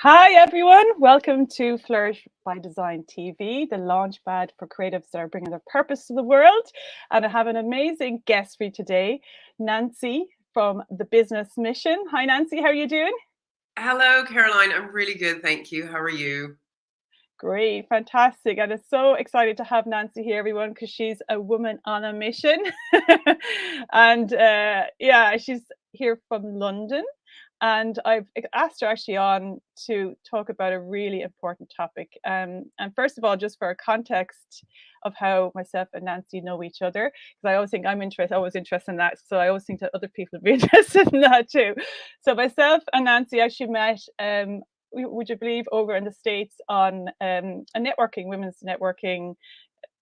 Hi everyone, welcome to Flourish by Design TV, the launchpad for creatives that are bringing their purpose to the world. And I have an amazing guest for you today, Nancy from the Business Mission. Hi Nancy, how are you doing? Hello, Caroline. I'm really good, thank you. How are you? Great, fantastic. And it's so excited to have Nancy here, everyone, because she's a woman on a mission. And yeah, she's here from London. And I've asked her actually on to talk about a really important topic. And first of all, just for a context of how myself and Nancy know each other, because I always think I was interested in that. So I always think that other people would be interested in that too. So myself and Nancy actually met, would you believe, over in the States on a women's networking,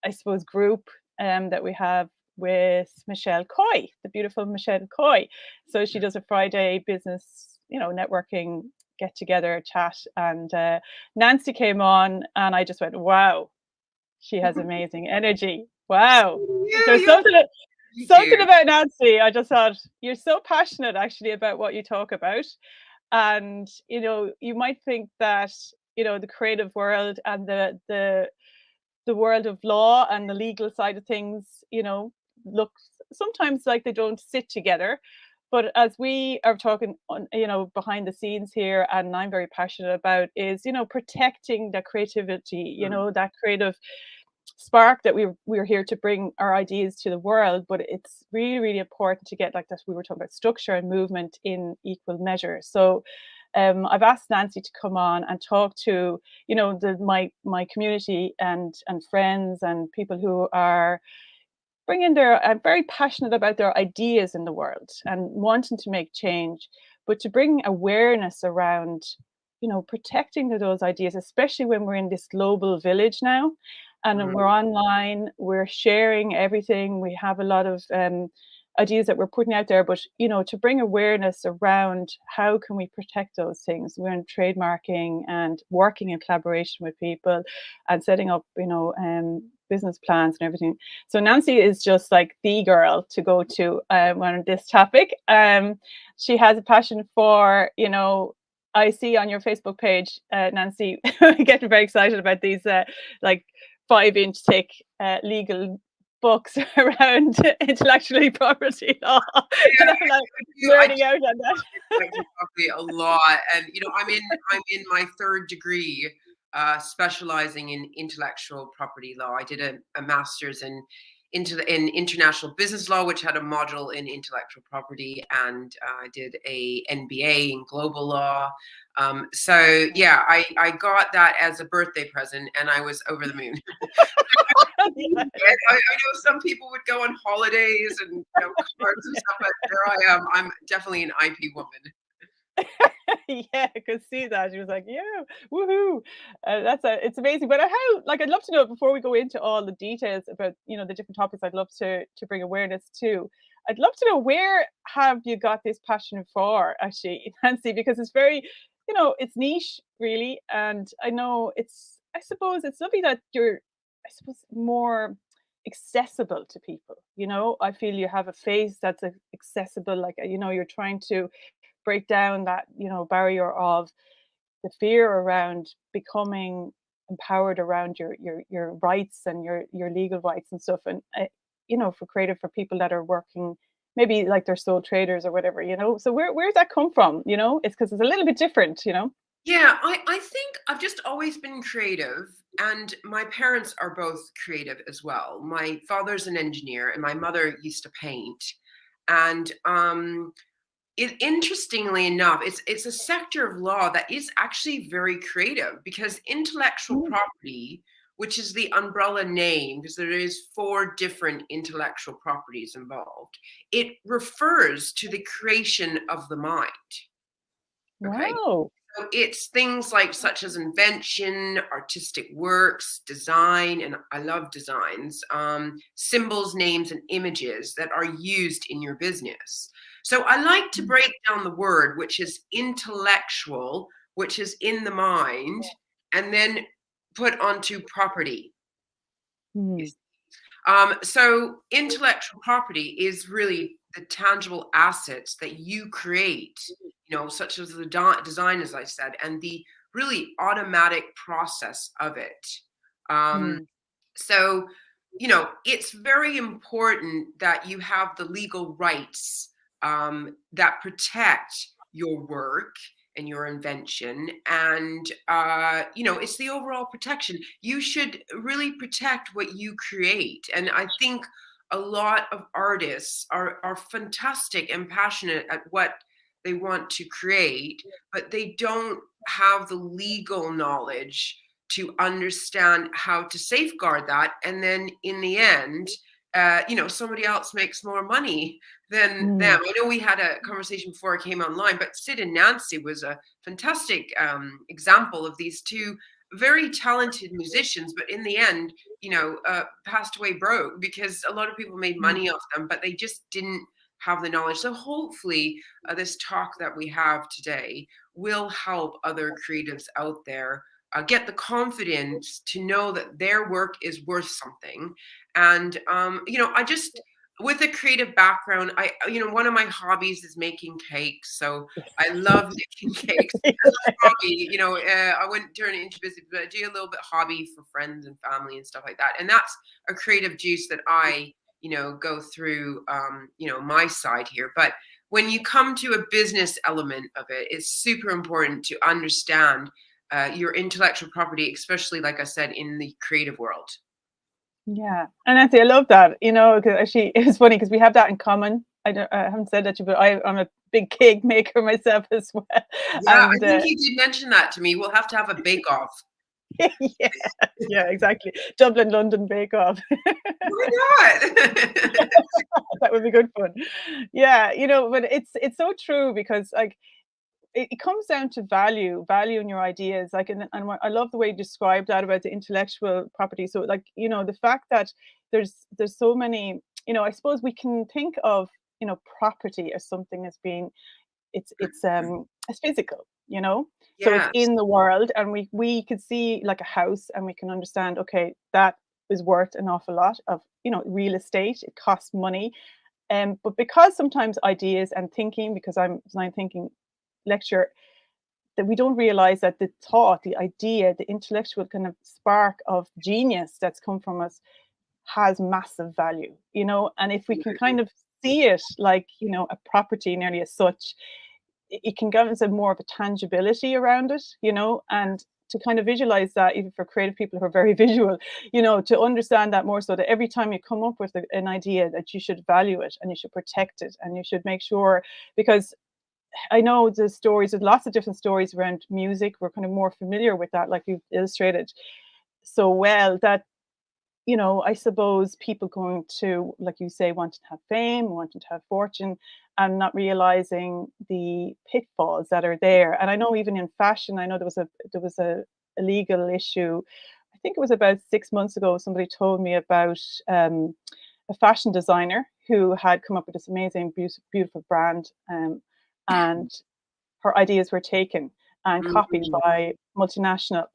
I suppose, group that we have with Michelle Coy, the beautiful Michelle Coy. So she does a Friday business, networking get together chat. And Nancy came on, and I just went, wow, she has amazing energy. Wow. There's Thank something you. about Nancy. I just thought you're so passionate actually about what you talk about. And you might think that the creative world and the world of law and the legal side of things looks sometimes like they don't sit together, but as we are talking on behind the scenes here, and I'm very passionate about, is protecting the creativity, that creative spark that we're here to bring our ideas to the world. But it's really, really important to get, like that we were talking about, structure and movement in equal measure. So I've asked Nancy to come on and talk to my community and friends and people who are bringing I'm very passionate about their ideas in the world and wanting to make change, but to bring awareness around protecting those ideas, especially when we're in this global village now, and we're online, we're sharing everything. We have a lot of ideas that we're putting out there, but to bring awareness around how can we protect those things. We're in trademarking and working in collaboration with people and setting up business plans and everything. So Nancy is just like the girl to go to on this topic. She has a passion for I see on your Facebook page, Nancy, getting very excited about these like 5-inch thick legal books around intellectual property law. And I'm like nerding out on that. Intellectual property a lot, and I'm in my third degree, specializing in intellectual property law. I did a master's in international business law, which had a module in intellectual property, and I did a MBA in global law. So yeah, I got that as a birthday present, and I was over the moon. Yeah. I know some people would go on holidays and cards and stuff, but there I am. I'm definitely an IP woman. Yeah, I could see that. She was like, "Yeah, woohoo!" It's amazing. But I'd love to know, before we go into all the details about the different topics. I'd love to bring awareness to. I'd love to know, where have you got this passion for, actually, Nancy? Because it's very, it's niche, really, and I know I suppose it's lovely that you're, I suppose, more accessible to people. I feel you have a face that's accessible. Like you're trying to break down that barrier of the fear around becoming empowered around your rights and your legal rights and stuff. And for people that are working, maybe like they're sole traders or whatever. So where's that come from? It's because it's a little bit different. Yeah, I think I've just always been creative, and my parents are both creative as well. My father's an engineer, and my mother used to paint. And interestingly enough, it's a sector of law that is actually very creative, because intellectual Mm. property, which is the umbrella name, because there is 4 different intellectual properties involved, it refers to the creation of the mind. Okay. Wow. So it's things like such as invention, artistic works, design, and I love designs, symbols, names, and images that are used in your business. So I like to break down the word, which is intellectual, which is in the mind, and then put onto property. Mm. So intellectual property is really the tangible assets that you create, such as the design, as I said, and the really automatic process of it. Um, Mm. so, it's very important that you have the legal rights that protect your work and your invention. And, it's the overall protection. You should really protect what you create. And I think a lot of artists are fantastic and passionate at what they want to create, but they don't have the legal knowledge to understand how to safeguard that. And then in the end, somebody else makes more money than them. Mm. I know we had a conversation before I came online, but Sid and Nancy was a fantastic example of these two very talented musicians, but in the end, passed away broke because a lot of people made Mm. money off them, but they just didn't have the knowledge. So hopefully, this talk that we have today will help other creatives out there get the confidence to know that their work is worth something. And I just, with a creative background, one of my hobbies is making cakes. So I love making cakes. Hobby, I wouldn't turn it into business, but I do a little bit hobby for friends and family and stuff like that. And that's a creative juice that I, go through, my side here. But when you come to a business element of it, it's super important to understand your intellectual property, especially, like I said, in the creative world. Yeah, and actually, I love that. Because actually, it's funny because we have that in common. I haven't said that to you, but I'm a big cake maker myself as well. Yeah, I And think you did mention that to me. We'll have to have a bake off. yeah, yeah, exactly. Dublin, London Bake Off. Why not? That would be good fun. Yeah, but it's so true because like it comes down to value in your ideas. Like, I love the way you described that about the intellectual property. So, like, the fact that there's so many. I suppose we can think of property as something as being it's physical. So it's Yes. in the world, and we could see like a house, and we can understand, okay, that is worth an awful lot of real estate. It costs money. But because sometimes ideas and thinking, because I'm design thinking lecturer, that we don't realize that the thought, the idea, the intellectual kind of spark of genius that's come from us has massive value, and if we can kind of see it like, a property nearly as such, it can give us a more of a tangibility around it, and to kind of visualize that, even for creative people who are very visual, to understand that more, so that every time you come up with an idea, that you should value it and you should protect it and you should make sure, because I know the stories, there's lots of different stories around music. We're kind of more familiar with that, like you've illustrated so well, that I suppose people going to, like you say, wanting to have fame, wanting to have fortune, and not realizing the pitfalls that are there. And I know even in fashion, I know there was a legal issue. I think it was about 6 months ago. Somebody told me about a fashion designer who had come up with this amazing, beautiful brand, and her ideas were taken and copied Mhm. by multinational,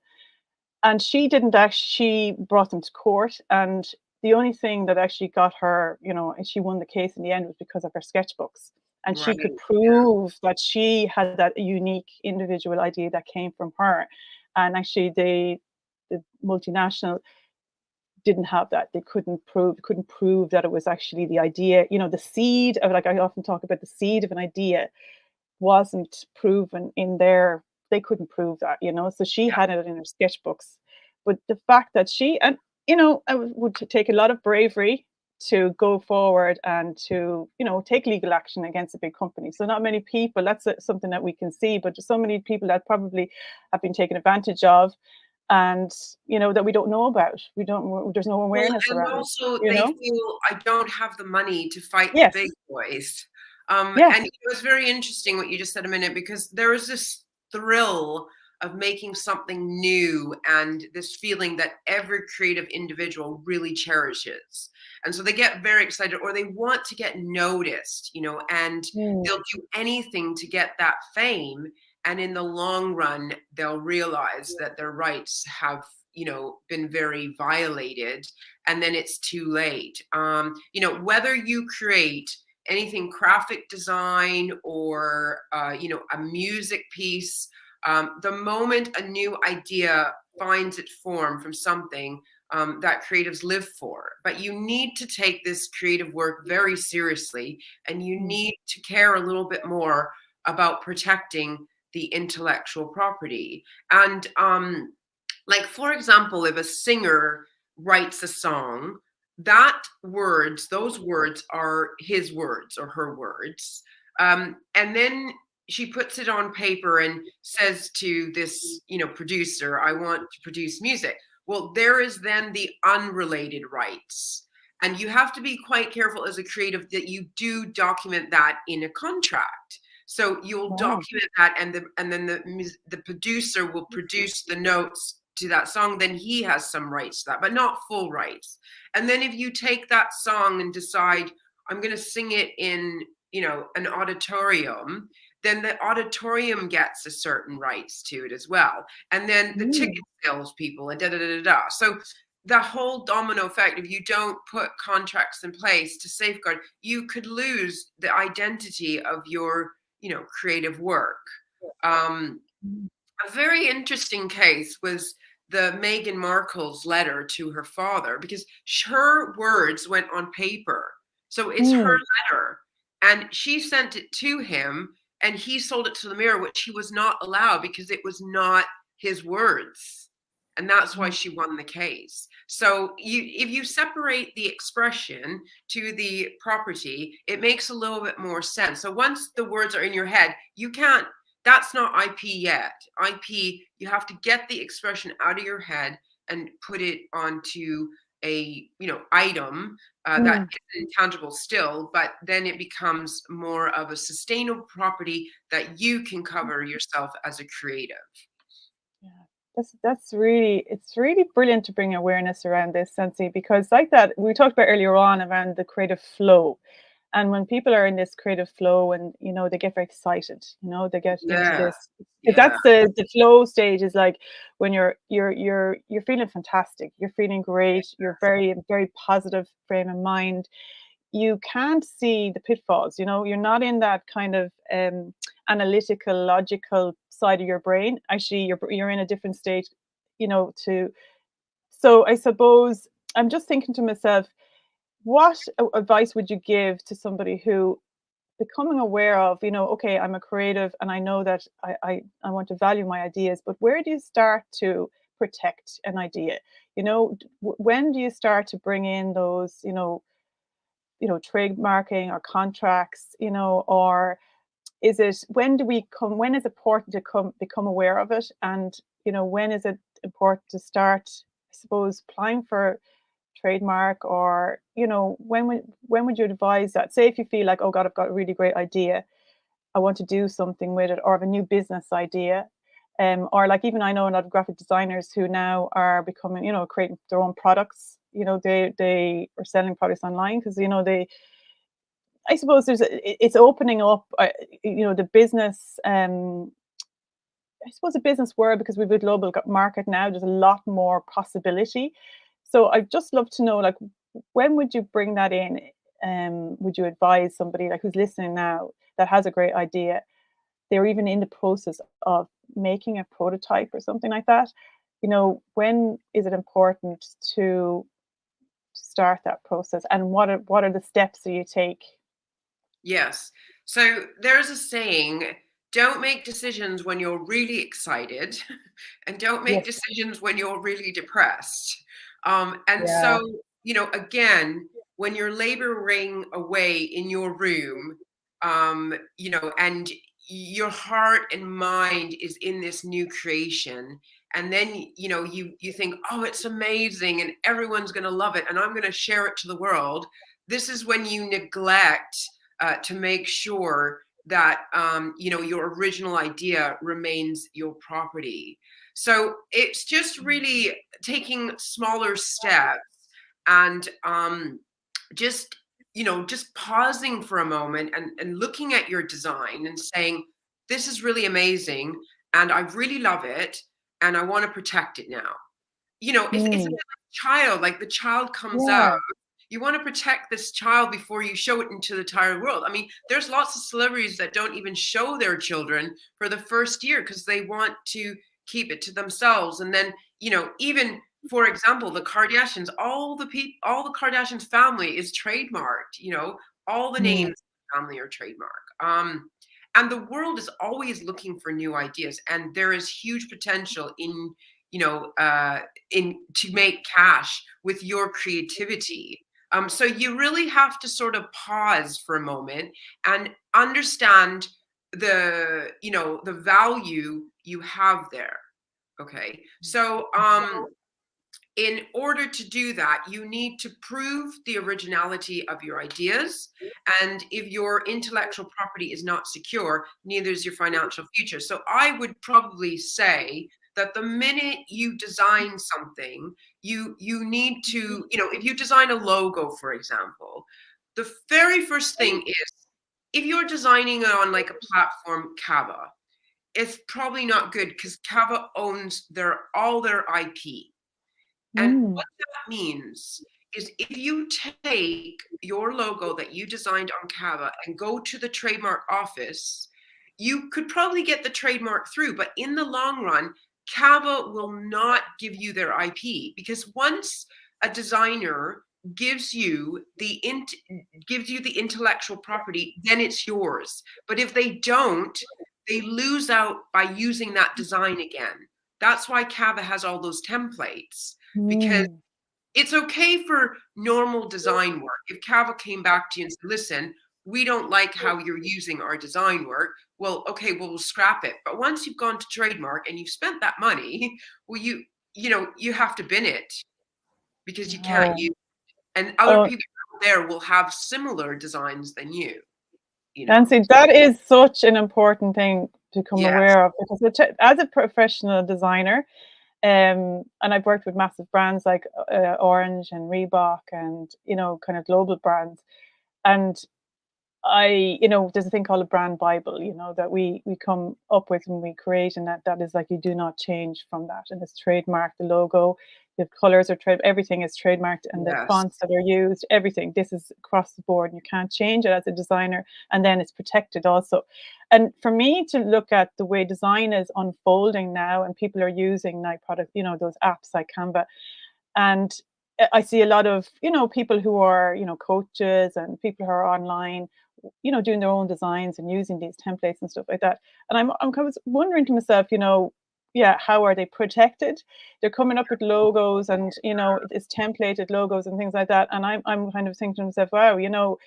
and she didn't actually, she brought them to court, and the only thing that actually got her, and she won the case in the end, was because of her sketchbooks, and she Right. could Yeah. prove that she had that unique individual idea that came from her. And actually the multinational didn't have that. They couldn't prove that it was actually the idea, the seed of, like I often talk about, the seed of an idea wasn't proven in their, they couldn't prove that, so she Yeah. had it in her sketchbooks. But the fact that she, and it would take a lot of bravery to go forward and to take legal action against a big company. So not many people, that's something that we can see, but there's so many people that probably have been taken advantage of, and that we don't know about. There's no Well, awareness and around, also they feel, I don't have the money to fight the big yes, boys. yes. And it was very interesting what you just said a minute, because there is this thrill of making something new and this feeling that every creative individual really cherishes. And so they get very excited, or they want to get noticed, and Mm. they'll do anything to get that fame. And in the long run, they'll realize that their rights have, been very violated, and then it's too late. Whether you create anything graphic design or, you know, a music piece. The moment a new idea finds its form from something, that creatives live for. But you need to take this creative work very seriously, and you need to care a little bit more about protecting the intellectual property. And like, for example, if a singer writes a song, those words are his words or her words. And then she puts it on paper and says to this, you know, producer, I want to produce music. Well, there is then the unrelated rights. And you have to be quite careful as a creative that you do document that in a contract. So you'll document that, and then the producer will produce the notes to that song. Then he has some rights to that, but not full rights. And then if you take that song and decide, I'm going to sing it in, you know, an auditorium, then the auditorium gets a certain rights to it as well. And then the ticket sales people and da da da da da. So the whole domino effect, if you don't put contracts in place to safeguard, you could lose the identity of your, you know, creative work. A very interesting case was the Meghan Markle's letter to her father, because her words went on paper. So it's her letter, and she sent it to him, and he sold it to the Mirror, which he was not allowed because it was not his words. And that's why she won the case. So if you separate the expression to the property, it makes a little bit more sense. So once the words are in your head, you can't, that's not IP yet. IP, you have to get the expression out of your head and put it onto a, you know, item that is intangible still, but then it becomes more of a sustainable property that you can cover yourself as a creative. That's really, it's really brilliant to bring awareness around this, Sensi, because like that we talked about earlier on around the creative flow. And when people are in this creative flow, and you know, they get very excited, you know, they get into this. That's the flow stage, is like when you're feeling fantastic, you're feeling great, you're very positive frame of mind. You can't see the pitfalls, you know, you're not in that kind of analytical, logical side of your brain. Actually, you're in a different state, you know, to. So I suppose I'm just thinking to myself, what advice would you give to somebody who becoming aware of, you know, okay, I'm a creative and I know that I want to value my ideas, but where do you start to protect an idea? You know, when do you start to bring in those, trademarking or contracts, you know, or is it, when is it important to become aware of it? And, you know, when is it important to start, I suppose, applying for trademark, or, you know, when would you advise that? Say if you feel like, oh God, I've got a really great idea, I want to do something with it, or have a new business idea. Or like, even I know a lot of graphic designers who now are becoming, you know, creating their own products. You know, they are selling products online because, you know, I suppose it's opening up, you know, the business, I suppose the business world, because we've a global market now, there's a lot more possibility. So I'd just love to know, like, when would you bring that in? Would you advise somebody like who's listening now that has a great idea, they're even in the process of making a prototype or something like that? You know, when is it important to start that process, and what are the steps that you take? Yes. So there's a saying, don't make decisions when you're really excited and don't make Yes. decisions when you're really depressed. And Yeah. so, you know, again, when you're laboring away in your room, you know, and your heart and mind is in this new creation, and then, you know, you think, oh, it's amazing and everyone's going to love it and I'm going to share it to the world. This is when you neglect to make sure that you know, your original idea remains your property. So it's just really taking smaller steps and just, you know, just pausing for a moment and looking at your design and saying, this is really amazing and I really love it and I want to protect it now. You know, it's a bit Mm. like a child, like the child comes out Yeah. You want to protect this child before you show it into the entire world. I mean, there's lots of celebrities that don't even show their children for the first year because they want to keep it to themselves. And then, you know, even for example, the Kardashians, all the Kardashians family is trademarked, you know, all the names of the family are trademarked. And the world is always looking for new ideas, and there is huge potential in, you know, in to make cash with your creativity. So you really have to sort of pause for a moment and understand the, you know, the value you have there. Okay. So in order to do that, you need to prove the originality of your ideas. And if your intellectual property is not secure, neither is your financial future. So I would probably say that the minute you design something, you need to, you know, if you design a logo, for example, the very first thing is, if you're designing it on like a platform, Canva, it's probably not good because Canva owns all their IP. And what that means is, if you take your logo that you designed on Canva and go to the trademark office, you could probably get the trademark through, but in the long run, Canva will not give you their IP, because once a designer gives you the intellectual property, then it's yours. But if they don't, they lose out by using that design again. That's why Canva has all those templates, because it's okay for normal design work. If Canva came back to you and said, listen, we don't like how you're using our design work, well, okay, well, we'll scrap it. But once you've gone to trademark and you've spent that money, well, you know, you have to bin it, because you can't use, and other people out there will have similar designs than you know. Nancy, that is such an important thing to become aware of, because as a professional designer, and I've worked with massive brands like Orange and Reebok and, you know, kind of global brands. And you know, there's a thing called a brand Bible, you know, that we come up with when we create, and that is like, you do not change from that. And it's trademarked, the logo, the colors are everything is trademarked, and the fonts that are used, everything. This is across the board, and you can't change it as a designer. And then it's protected also. And for me to look at the way design is unfolding now, and people are using like product, you know, those apps like Canva, and I see a lot of, you know, people who are, you know, coaches and people who are online, you know, doing their own designs and using these templates and stuff like that. And I'm kind of wondering to myself, you know, yeah, how are they protected? They're coming up with logos, and, you know, it's templated logos and things like that. And I'm kind of thinking to myself, wow, you know,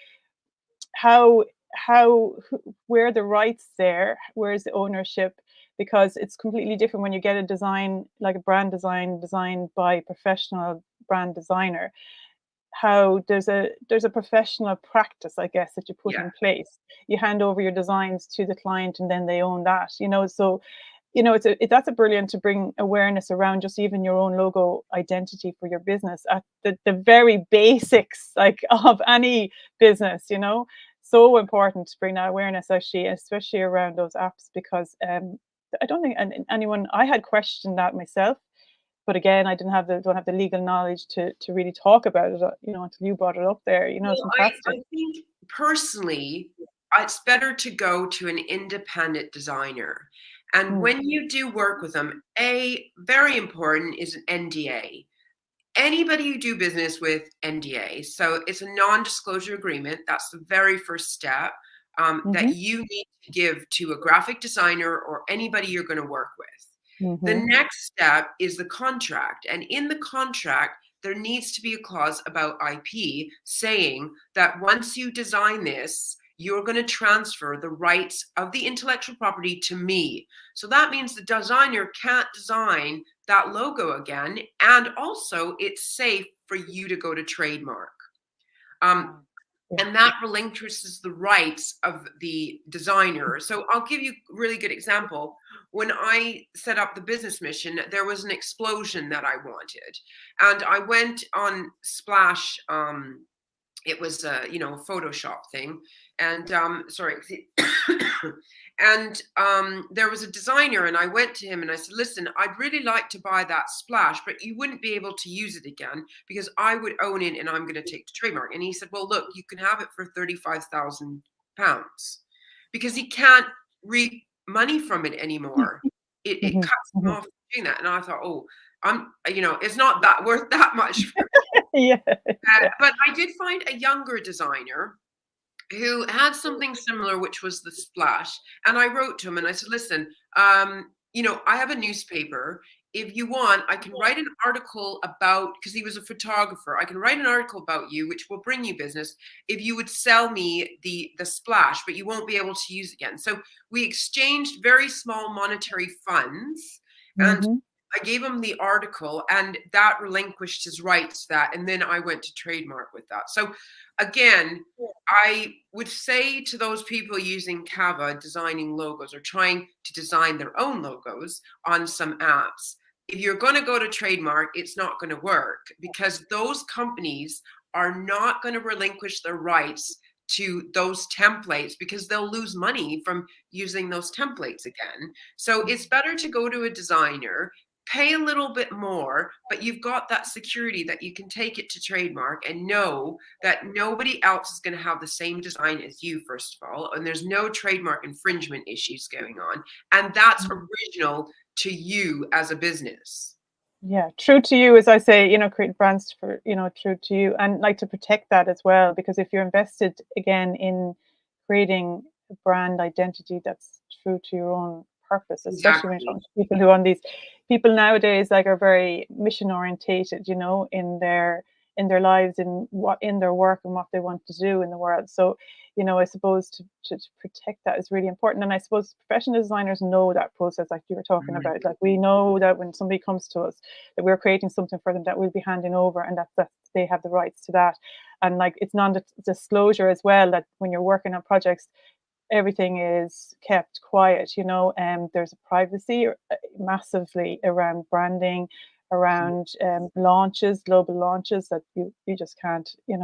how where are the rights there? Where's the ownership? Because it's completely different when you get a design, like a brand design designed by a professional brand designer. How there's a professional practice, I guess, that you put in place. You hand over your designs to the client, and then they own that, you know. So, you know, that's a brilliant to bring awareness around just even your own logo identity for your business at the very basics, like, of any business, you know. So important to bring that awareness, actually, especially around those apps, because I don't think anyone, I had questioned that myself, but again, I don't have the legal knowledge to really talk about it, you know, until you brought it up there. You know, it's Well, fantastic. I think personally, it's better to go to an independent designer. And when you do work with them, very important is an NDA. Anybody you do business with, NDA. So it's a non-disclosure agreement. That's the very first step that you need to give to a graphic designer or anybody you're going to work with. The next step is the contract. And in the contract, there needs to be a clause about IP saying that once you design this, you're going to transfer the rights of the intellectual property to me. So that means the designer can't design that logo again. And also, it's safe for you to go to trademark. And that relinquishes the rights of the designer. So I'll give you a really good example. When I set up the business mission, there was an explosion that I wanted. And I went on Splash, it was a, you know, Photoshop thing. and sorry, and there was a designer, and I went to him and I said, listen, I'd really like to buy that splash, but you wouldn't be able to use it again because I would own it and I'm going to take the trademark. And he said, well, look, you can have it for £35,000 because he can't reap money from it anymore. It Mhm, cuts him mhm. off doing that. And I thought, oh, it's not that worth that much for Yeah, yeah. but I did find a younger designer who had something similar, which was the splash. And I wrote to him and I said, listen, I have a newspaper. If you want, I can write an article about, because he was a photographer, I can write an article about you, which will bring you business if you would sell me the splash, but you won't be able to use it again. So we exchanged very small monetary funds. And Mhm. I gave him the article and that relinquished his rights to that. And then I went to trademark with that. So again, I would say to those people using Canva, designing logos or trying to design their own logos on some apps, if you're going to go to trademark, it's not going to work because those companies are not going to relinquish their rights to those templates because they'll lose money from using those templates again. So it's better to go to a designer, pay a little bit more, but you've got that security that you can take it to trademark and know that nobody else is going to have the same design as you, first of all, and there's no trademark infringement issues going on, and that's original to you as a business. Yeah, true to you, as I say, create brands for, true to you, and like to protect that as well. Because if you're invested again in creating a brand identity that's true to your own purpose, especially when it Exactly. comes to people who on these people nowadays like are very mission orientated, in their lives, in their work and what they want to do in the world. So, I suppose to protect that is really important. And I suppose professional designers know that process, like you were talking Mhm. about. Like we know that when somebody comes to us, that we're creating something for them that we'll be handing over, and that they have the rights to that. And like it's non-disclosure as well, that when you're working on projects, everything is kept quiet, and there's a privacy massively around branding, around launches, global launches, that you just can't, you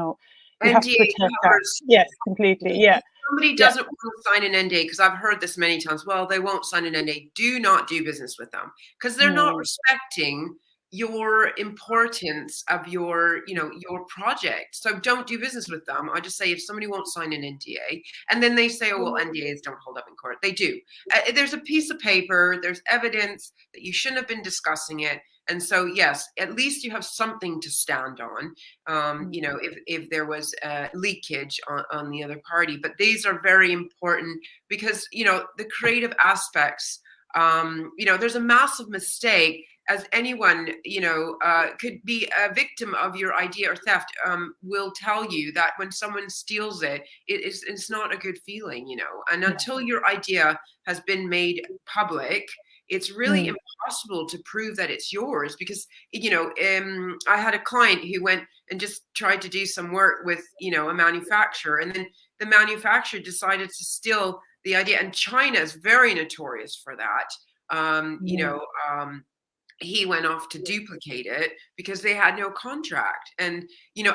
have to NDA protect that. covers. Yes, completely. Yeah, If somebody yeah. doesn't want to sign an NDA, because I've heard this many times, well, they won't sign an NDA. Do not do business with them because they're not Mm, respecting your importance of your project. So don't do business with them. I just say if somebody won't sign an NDA, and then they say, oh well, NDAs don't hold up in court. They do. There's a piece of paper. There's evidence that you shouldn't have been discussing it. And so, yes, at least you have something to stand on. mm, If there was leakage on the other party. But these are very important because, the creative aspects, there's a massive mistake as anyone, could be a victim of your idea or theft, will tell you that when someone steals it, it's not a good feeling, and yeah. until your idea has been made public, it's really Mm, impossible to prove that it's yours because, I had a client who went and just tried to do some work with, a manufacturer, and then the manufacturer decided to steal the idea, and China is very notorious for that. um, you mm, know um, he went off to duplicate it because they had no contract. And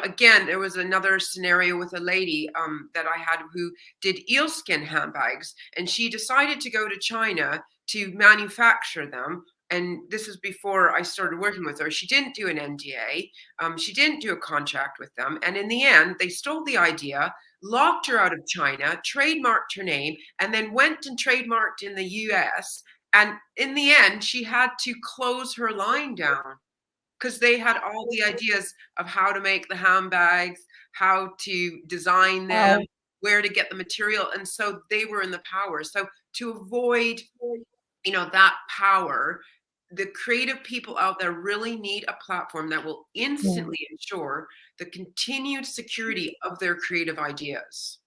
again, there was another scenario with a lady that I had who did eelskin handbags, and she decided to go to China to manufacture them. And this is before I started working with her. She didn't do an NDA. She didn't do a contract with them, and in the end they stole the idea, locked her out of China, trademarked her name, and then went and trademarked in the US. And in the end, she had to close her line down because they had all the ideas of how to make the handbags, how to design them, wow. where to get the material. And so they were in the power. So to avoid, that power, the creative people out there really need a platform that will Mm. instantly ensure the continued security of their creative ideas.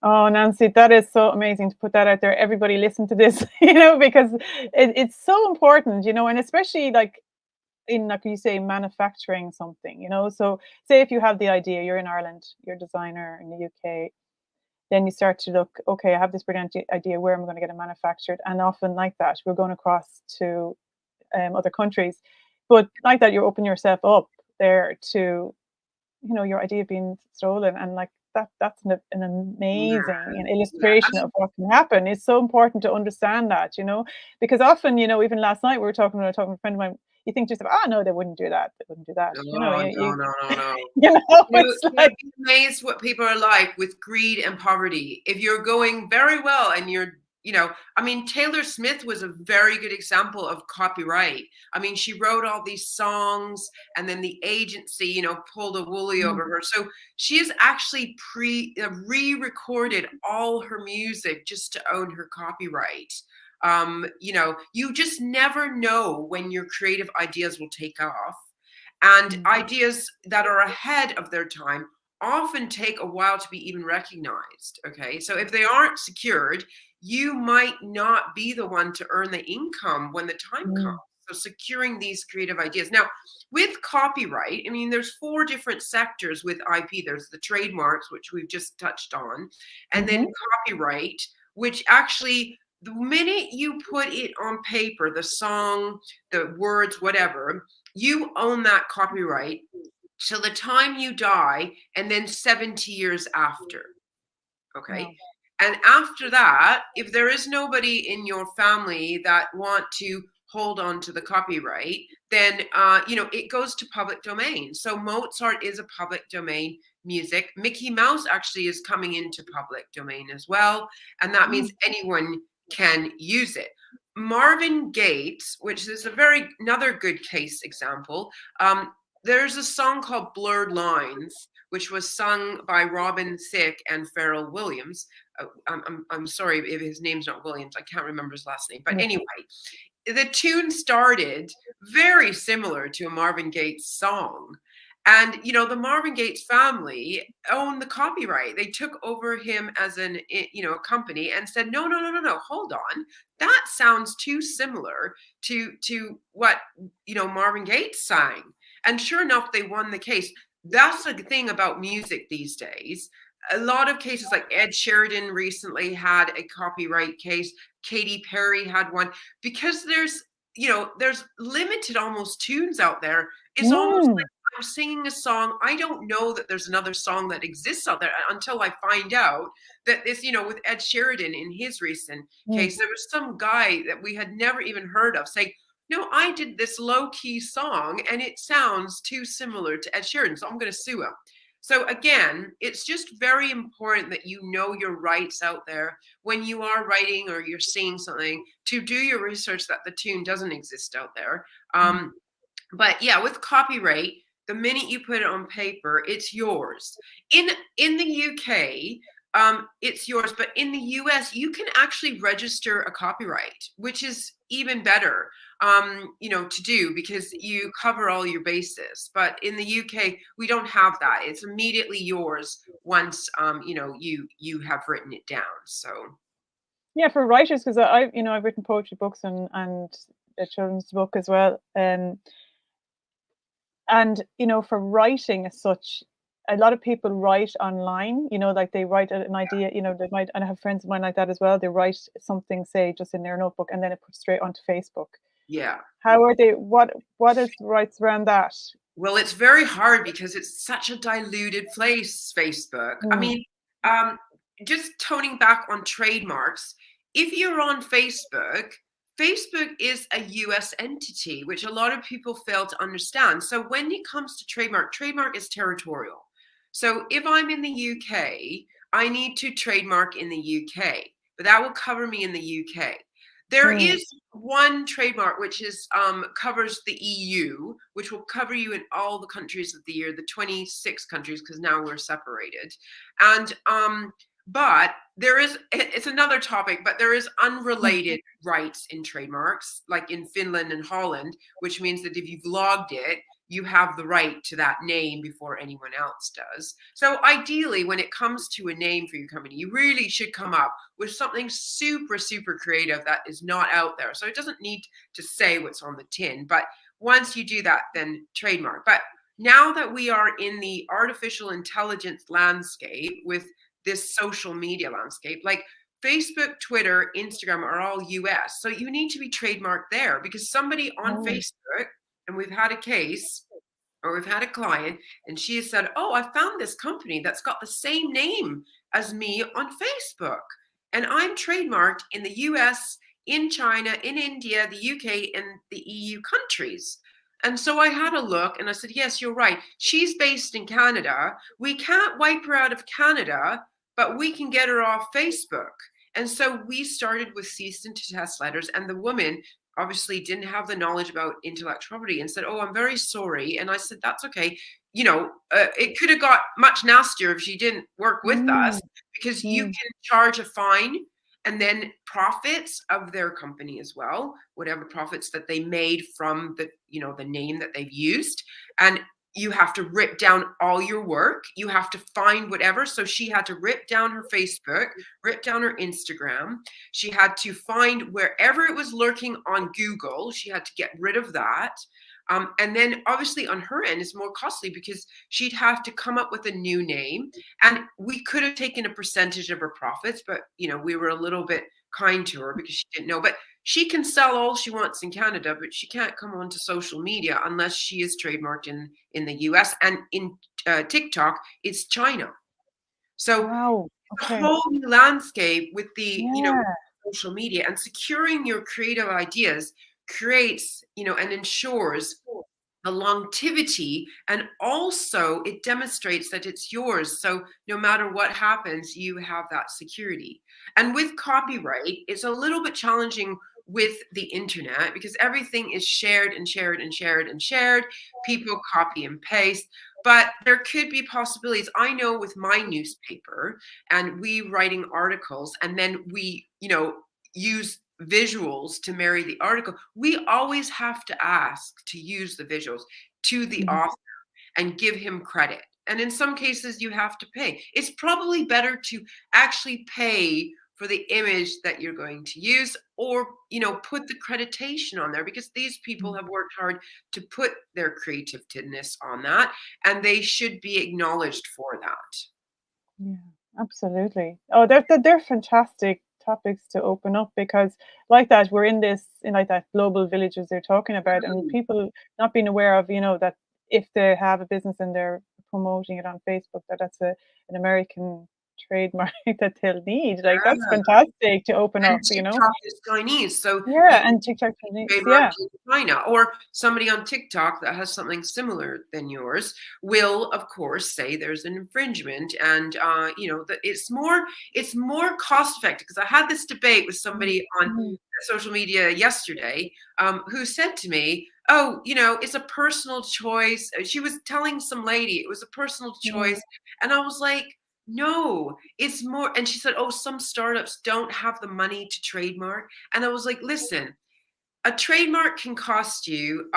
Oh, Nancy, that is so amazing to put that out there. Everybody listen to this, because it's so important, and especially like in, like you say, manufacturing something, So say if you have the idea, you're in Ireland, you're a designer in the UK, then you start to look, okay, I have this brilliant idea, where am I going to get it manufactured? And often like that, we're going across to other countries. But like that, you open yourself up there to, your idea being stolen. And like that's an amazing Yeah. illustration of what can happen. It's so important to understand that, because often, even last night we were talking to a friend of mine. You think to yourself, "Oh no, they wouldn't do that. They wouldn't do that." Oh, You no. it's You'd like, be amazed what people are like with greed and poverty. If you're going very well and I mean, Taylor Smith was a very good example of copyright. I mean, she wrote all these songs and then the agency, pulled a woolly over her. So she has actually re-recorded all her music just to own her copyright. You just never know when your creative ideas will take off. And ideas that are ahead of their time often take a while to be even recognized. Okay. So if they aren't secured, you might not be the one to earn the income when the time comes. So securing these creative ideas. Now, with copyright, I mean, there's 4 different sectors with IP. There's the trademarks, which we've just touched on, and then copyright, which actually, the minute you put it on paper, the song, the words, whatever, you own that copyright till the time you die, and then 70 years after. Okay. Wow. And after that, if there is nobody in your family that want to hold on to the copyright, then it goes to public domain. So Mozart is a public domain music. Mickey Mouse actually is coming into public domain as well, and that means anyone can use it. Marvin Gates, which is another good case example. There's a song called Blurred Lines, which was sung by Robin Thicke and Pharrell Williams. I'm sorry if his name's not Williams. I can't remember his last name. But anyway, the tune started very similar to a Marvin Gaye song. And, the Marvin Gaye family owned the copyright. They took over him as a company and said, no, hold on. That sounds too similar to what, Marvin Gaye sang. And sure enough, they won the case. That's the thing about music these days. A lot of cases, like Ed Sheridan recently had a copyright case. Katy Perry had one, because there's limited almost tunes out there. It's almost like I'm singing a song. I don't know that there's another song that exists out there until I find out that this, with Ed Sheridan in his recent case, there was some guy that we had never even heard of saying, no, I did this low-key song and it sounds too similar to Ed Sheeran, so I'm going to sue him. So again, it's just very important that you know your rights out there when you are writing or you're singing something, to do your research that the tune doesn't exist out there. But yeah, with copyright, the minute you put it on paper, it's yours. In the UK, it's yours, but in the US, you can actually register a copyright, which is even better, to do, because you cover all your bases. But in the UK, we don't have that. It's immediately yours once, you have written it down. So. Yeah, for writers, because I've written poetry books and a children's book as well. And for writing as such, a lot of people write online, like they write an idea, they might, and I have friends of mine like that as well. They write something, say, just in their notebook, and then it puts straight onto Facebook. Yeah. How are they, what is the rights around that? Well, it's very hard because it's such a diluted place, Facebook. I mean, just toning back on trademarks, if you're on Facebook, Facebook is a US entity, which a lot of people fail to understand. So when it comes to trademark is territorial. So if I'm in the UK, I need to trademark in the UK, but that will cover me in the UK. There is one trademark which is covers the EU, which will cover you in all the countries of the year, the 26 countries, because now we're separated. And but it's another topic, but there is unrelated rights in trademarks, like in Finland and Holland, which means that if you've logged it, you have the right to that name before anyone else does. So ideally, when it comes to a name for your company, you really should come up with something super, super creative that is not out there. So it doesn't need to say what's on the tin, but once you do that, then trademark. But now that we are in the artificial intelligence landscape with this social media landscape, like Facebook, Twitter, Instagram are all US. So you need to be trademarked there, because somebody on Facebook, and we've had a case, or we've had a client and she has said, oh, I found this company that's got the same name as me on Facebook. And I'm trademarked in the US, in China, in India, the UK, and the EU countries. And so I had a look and I said, yes, you're right. She's based in Canada. We can't wipe her out of Canada, but we can get her off Facebook. And so we started with cease and desist letters, and the woman obviously didn't have the knowledge about intellectual property and said, oh, I'm very sorry. And I said, that's okay. It could have got much nastier if she didn't work with us, because you can charge a fine and then profits of their company as well, whatever profits that they made from the name that they've used. And you have to rip down all your work. You have to find whatever. So she had to rip down her Facebook, rip down her Instagram. She had to find wherever it was lurking on Google. She had to get rid of that. And then obviously on her end, it's more costly because she'd have to come up with a new name. And we could have taken a percentage of her profits, but we were a little bit kind to her because she didn't know. But she can sell all she wants in Canada, but she can't come onto social media unless she is trademarked in the US. And in TikTok, it's China. So Wow. the Okay. whole new landscape with the Yeah. social media, and securing your creative ideas creates and ensures the longevity, and also it demonstrates that it's yours. So no matter what happens, you have that security. And with copyright, it's a little bit challenging with the internet because everything is shared and shared and shared and shared. People copy and paste, but there could be possibilities. I know with my newspaper, and we writing articles, and then we use visuals to marry the article, we always have to ask to use the visuals to the author and give him credit. And in some cases, you have to pay. It's probably better to actually pay for the image that you're going to use, or put the creditation on there, because these people have worked hard to put their creativeness on that, and they should be acknowledged for that. Yeah, absolutely. Oh, they're fantastic topics to open up, because like that, we're in like that global villages they're talking about, and Mm. people not being aware of, that if they have a business and they're promoting it on Facebook, that's an American trademark that they'll need. Like, that's fantastic to open And up. TikTok is Chinese, so you Yeah, can and TikTok Chinese. trademark Yeah. in China, or somebody on TikTok that has something similar than yours will, of course, say there's an infringement, and that it's more cost effective. Because I had this debate with somebody on Mm, social media yesterday, who said to me, "Oh, it's a personal choice." She was telling some lady it was a personal mm, choice, and I was like, no, it's more. And she said, oh, some startups don't have the money to trademark. And I was like, listen, a trademark can cost you,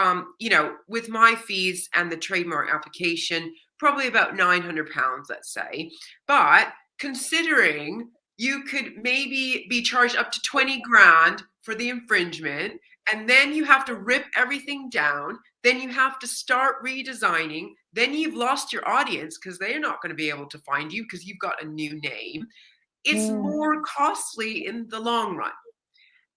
with my fees and the trademark application, probably about £900, let's say. But considering you could maybe be charged up to 20 grand for the infringement, and then you have to rip everything down, then you have to start redesigning, then you've lost your audience because they're not going to be able to find you because you've got a new name. It's mm. more costly in the long run.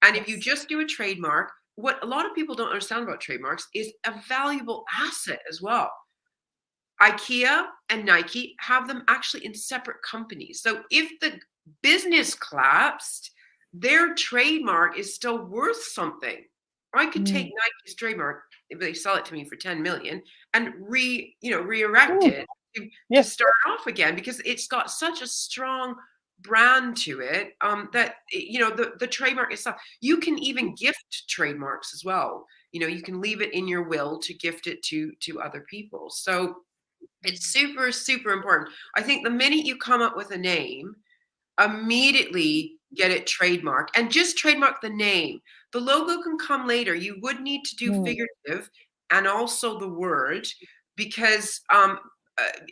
And if you Yes. just do a trademark, what a lot of people don't understand about trademarks is a valuable asset as well. IKEA and Nike have them actually in separate companies. So if the business collapsed, their trademark is still worth something. I could take Mm. Nike's trademark if they sell it to me for 10 million and re-erect Ooh, it to yes. start off again, because it's got such a strong brand to it, that the trademark itself, you can even gift trademarks as well. You can leave it in your will to gift it to other people. So it's super, super important. I think the minute you come up with a name, immediately get it trademarked, and just trademark the name. The logo can come later. You would need to do Mm. figurative and also the word, because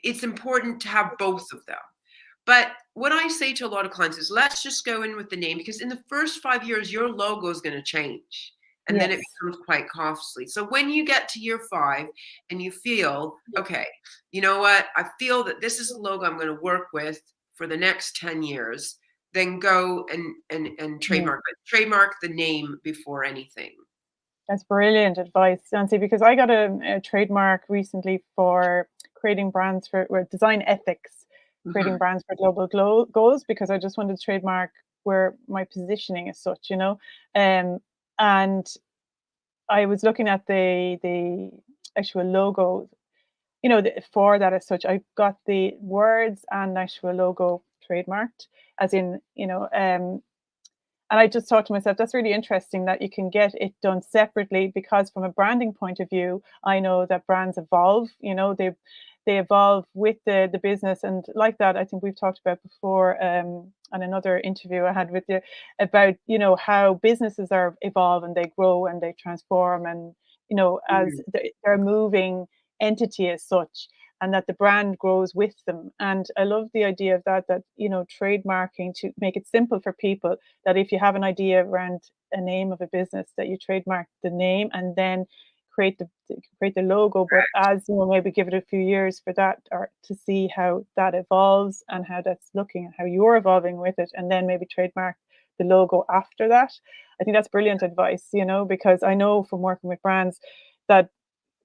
it's important to have both of them. But what I say to a lot of clients is, let's just go in with the name, because in the first 5 years, your logo is going to change. And then it Yes. becomes quite costly. So when you get to year 5 and you feel, okay, you know what, I feel that this is a logo I'm going to work with for the next 10 years, then go and Mm. trademark it. Trademark the name before anything. That's brilliant advice, Nancy, because I got a trademark recently for creating brands for design ethics, creating Mhm. brands for global goals, because I just wanted to trademark where my positioning is such, and I was looking at the actual logo, for that as such. I got the words and actual logo trademarked, as in, and I just thought to myself, that's really interesting that you can get it done separately, because from a branding point of view, I know that brands evolve, they evolve with the business. And like that, I think we've talked about before, on another interview I had with you, about, how businesses are evolve and they grow and they transform, and, as Mm. they're a moving entity as such, and that the brand grows with them. And I love the idea of that, trademarking to make it simple for people, that if you have an idea around a name of a business, that you trademark the name and then create the logo. But as maybe give it a few years for that, or to see how that evolves and how that's looking and how you're evolving with it, and then maybe trademark the logo after that. I think that's brilliant advice, because I know from working with brands that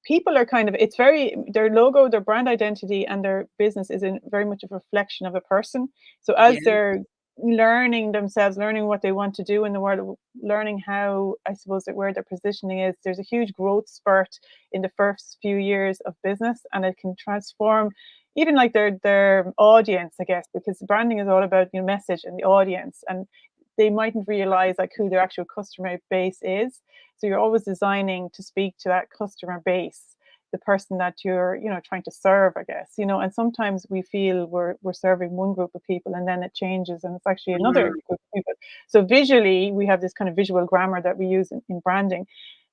people are kind of, it's very, their logo, their brand identity and their business is in very much a reflection of a person. So Yeah. as they're learning themselves, learning what they want to do in the world, learning how, I suppose, that where their positioning is, there's a huge growth spurt in the first few years of business, and it can transform even like their audience, I guess, because branding is all about your message and the audience, and they mightn't realize like who their actual customer base is. So you're always designing to speak to that customer base, the person that you're, trying to serve, I guess, and sometimes we feel we're serving one group of people and then it changes and it's actually another Mm. group of people. So visually, we have this kind of visual grammar that we use in branding,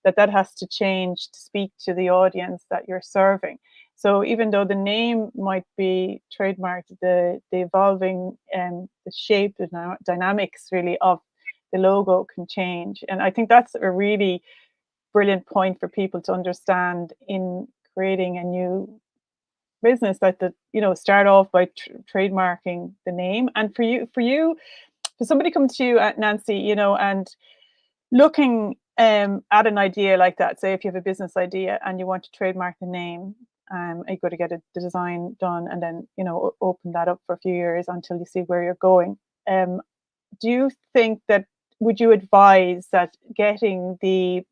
that has to change to speak to the audience that you're serving. So even though the name might be trademarked, the evolving the shape, the dynamics really of the logo can change. And I think that's a really brilliant point for people to understand in creating a new business, that start off by trademarking the name. And for somebody come to you at Nancy, and looking at an idea like that, say if you have a business idea and you want to trademark the name, you got to get the design done and then open that up for a few years until you see where you're going. Do you think that, would you advise that getting the,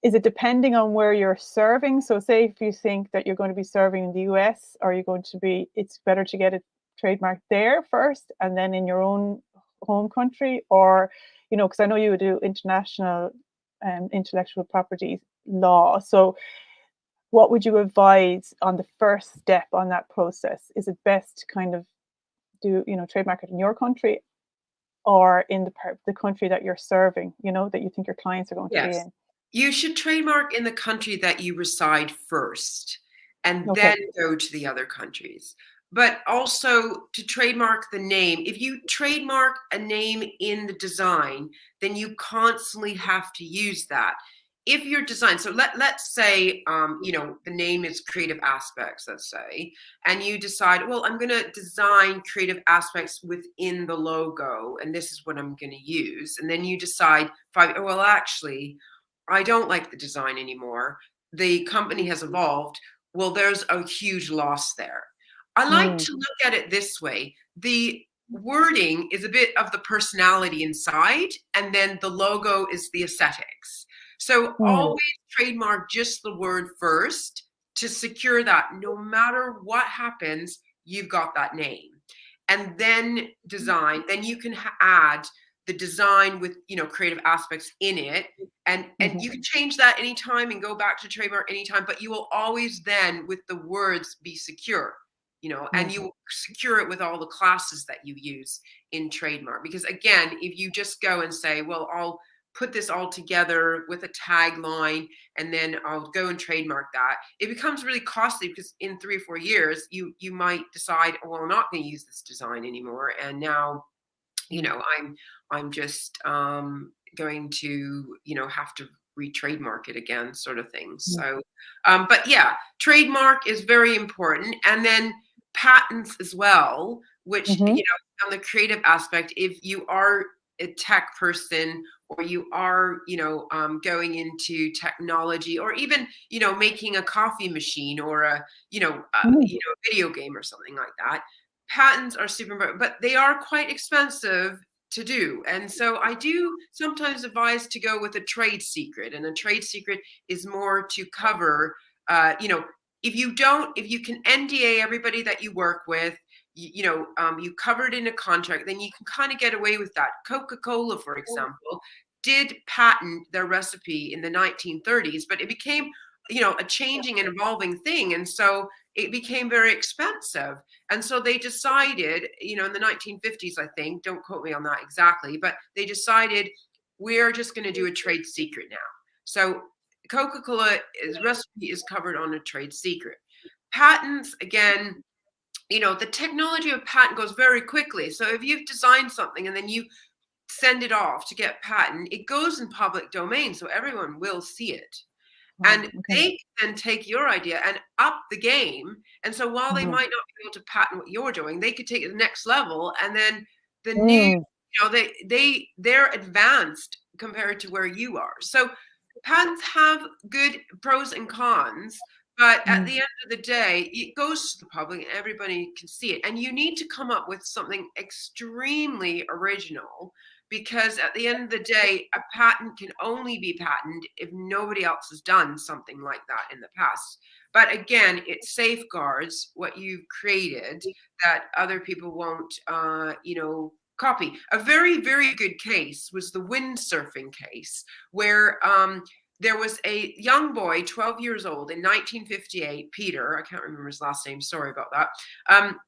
is it depending on where you're serving? So say if you think that you're going to be serving in the US, or you're going to be, it's better to get it trademarked there first and then in your own home country, or, because I know you would do international intellectual property law. So what would you advise on the first step on that process? Is it best to kind of do, trademark it in your country, or in the country that you're serving, that you think your clients are going to be Yes. in? You should trademark in the country that you reside first and then Okay. go to the other countries. But also to trademark the name. If you trademark a name in the design, then you constantly have to use that. If your design, so let's say, the name is creative aspects, let's say, and you decide, well, I'm going to design creative aspects within the logo, and this is what I'm going to use. And then you decide, well, actually, I don't like the design anymore. The company has evolved. Well, there's a huge loss there. I like Mm, to look at it this way. The wording is a bit of the personality inside, and then the logo is the aesthetics. So mm, always trademark just the word first to secure that no matter what happens, you've got that name. And then design, then you can add the design with creative aspects in it, and mhm, you can change that anytime and go back to trademark anytime, but you will always then with the words be secure, and you mhm, will secure it with all the classes that you use in trademark. Because again, if you just go and say, well, I'll put this all together with a tagline and then I'll go and trademark that, it becomes really costly, because in 3 or 4 years you might decide, well, I'm not going to use this design anymore, and now mm, I'm just going to have to re-trademark it again, sort of thing. mm, So but yeah, trademark is very important, and then patents as well, which mhm, on the creative aspect, if you are a tech person, or you are, going into technology, or even, making a coffee machine, or a video game or something like that, patents are super important, but they are quite expensive to do. And so I do sometimes advise to go with a trade secret, and a trade secret is more to cover, if you can NDA everybody that you work with, you cover it in a contract, then you can kind of get away with that. Coca-Cola, for example, did patent their recipe in the 1930s, but it became, a changing and evolving thing. And so it became very expensive. And so they decided, in the 1950s, I think, don't quote me on that exactly, but they decided we're just going to do a trade secret now. So Coca-Cola's recipe is covered on a trade secret. Patents, again, the technology of patent goes very quickly. So if you've designed something and then you send it off to get patent, it goes in public domain, so everyone will see it. And they can take your idea and up the game. And so while they might not be able to patent what you're doing, they could take it to the next level. And then the new, they're advanced compared to where you are. So patents have good pros and cons, but at the end of the day, it goes to the public and everybody can see it. And you need to come up with something extremely original, because at the end of the day, a patent can only be patented if nobody else has done something like that in the past. But again, it safeguards what you've created that other people won't, copy. A very, very good case was the windsurfing case, where there was a young boy, 12 years old, in 1958, Peter, I can't remember his last name, sorry about that.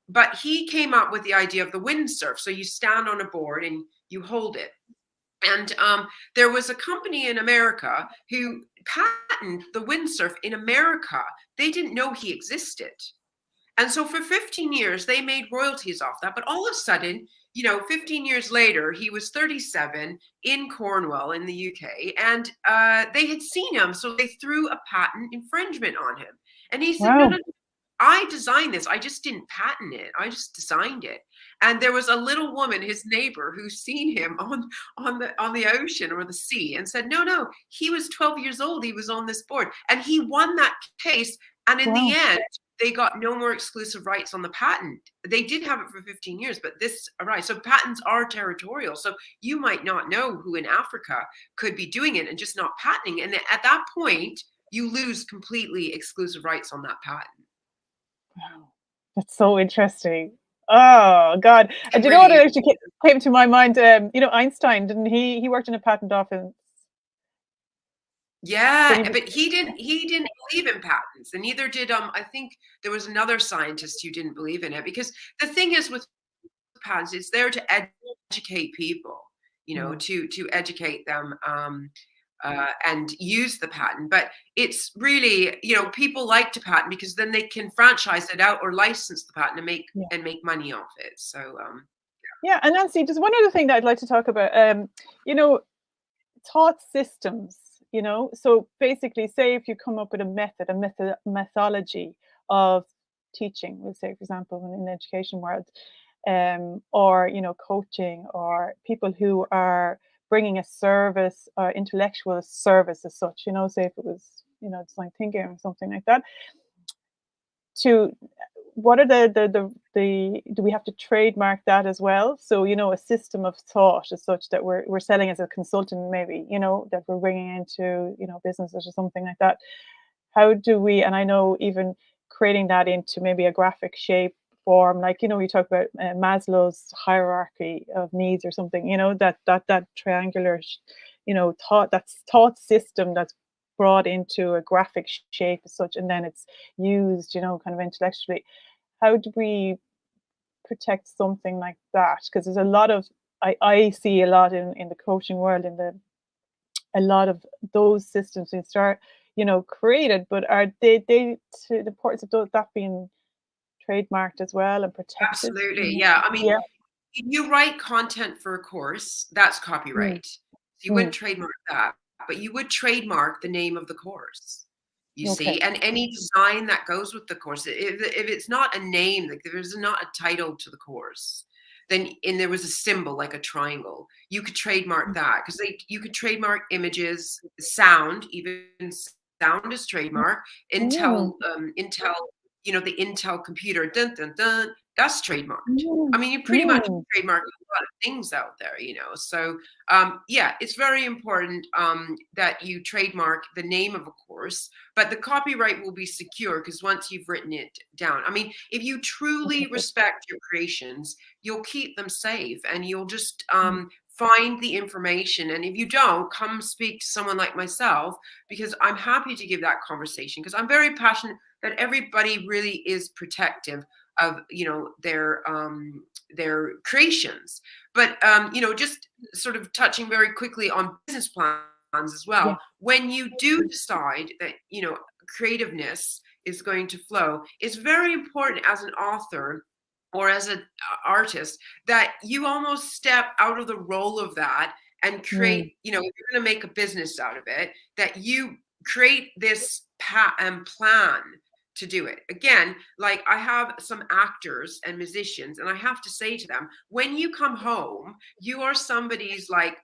But he came up with the idea of the windsurf. So you stand on a board and you hold it. And there was a company in America who patented the windsurf in America. They didn't know he existed. And so for 15 years, they made royalties off that. But all of a sudden, 15 years later, he was 37 in Cornwall in the UK, and they had seen him. So they threw a patent infringement on him. And he said, no, I designed this. I just didn't patent it. I just designed it. And there was a little woman, his neighbor, who seen him on the ocean or the sea, and said, no, he was 12 years old. He was on this board. And he won that case. And in the end, they got no more exclusive rights on the patent. They did have it for 15 years, but this arrived. So patents are territorial. So you might not know who in Africa could be doing it and just not patenting. And at that point, you lose completely exclusive rights on that patent. Wow, that's so interesting. Oh God! And do you know what actually came to my mind? Einstein, didn't he worked in a patent office? Yeah, but he didn't believe in patents, and neither did I think there was another scientist who didn't believe in it, because the thing is with patents, it's there to educate people, to educate them and use the patent. But it's really, people like to patent because then they can franchise it out or license the patent and make money off it. So yeah. And Nancy, just one other thing that I'd like to talk about, thought systems. So basically, say if you come up with a methodology of teaching, we'll say, for example, in the education world, or coaching, or people who are bringing a service or intellectual service as such, say if it was design thinking or something like that, what are the do we have to trademark that as well? So a system of thought as such that we're selling as a consultant, maybe that we're bringing into businesses or something like that. How do we? And I know even creating that into maybe a graphic shape form, like we talk about Maslow's hierarchy of needs or something. That triangular thought system that's brought into a graphic shape as such, and then it's used kind of intellectually. How do we protect something like that? Because there's a lot of I see a lot in the coaching world, a lot of those systems being created, but are they to the importance of that being trademarked as well and protected? Absolutely, yeah. I mean, if you write content for a course, that's copyright. So you wouldn't trademark that, but you would trademark the name of the course. You see, and any design that goes with the course. If it's not a name, like there's not a title to the course, then and there was a symbol like a triangle, you could trademark that because you could trademark images, sound, even sound is trademark. Mm, Intel, the Intel computer, dun dun dun, that's trademarked. I mm, mean, you pretty much mm. trademark a lot of things out there, So yeah, it's very important that you trademark the name of a course, but the copyright will be secure because once you've written it down, I mean, if you truly Fantastic. respect your creations, you'll keep them safe and you'll just Mm, find the information. And if you don't, come speak to someone like myself because I'm happy to give that conversation because I'm very passionate that everybody really is protective of their creations. But just sort of touching very quickly on business plans as yeah. well. When you do decide that creativeness is going to flow, it's very important as an author or as an artist that you almost step out of the role of that and Mm, create, if you're going to make a business out of it, that you create this plan to do it. Again, like I have some actors and musicians, and I have to say to them, when you come home, you are somebody's like,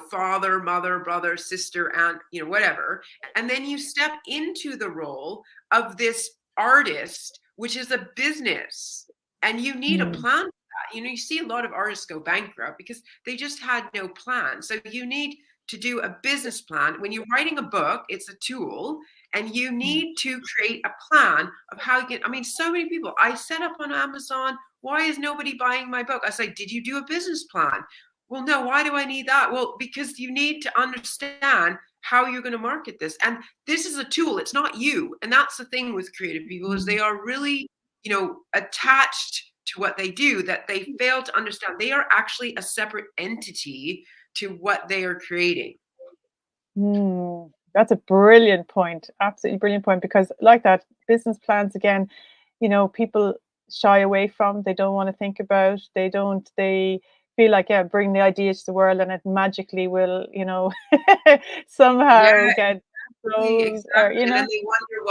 father, mother, brother, sister, aunt, whatever. And then you step into the role of this artist, which is a business. And you need a mm, plan for that. You see a lot of artists go bankrupt because they just had no plan. So you need to do a business plan. When you're writing a book, it's a tool, and you mm. need to create a plan of how you get. I mean, so many people, I set up on Amazon. Why is nobody buying my book? I say, did you do a business plan? Well, no, why do I need that? Well, because you need to understand how you're going to market this. And this is a tool, it's not you. And that's the thing with creative people is they Mm. are really, attached to what they do, that they fail to understand they are actually a separate entity to what they are creating. Mm, that's a brilliant point. Absolutely brilliant point. Because like that, business plans again, people shy away from, they don't want to think about, they feel like, yeah, bring the idea to the world and it magically will, Yeah, somehow get sold or, exactly. And then they wonder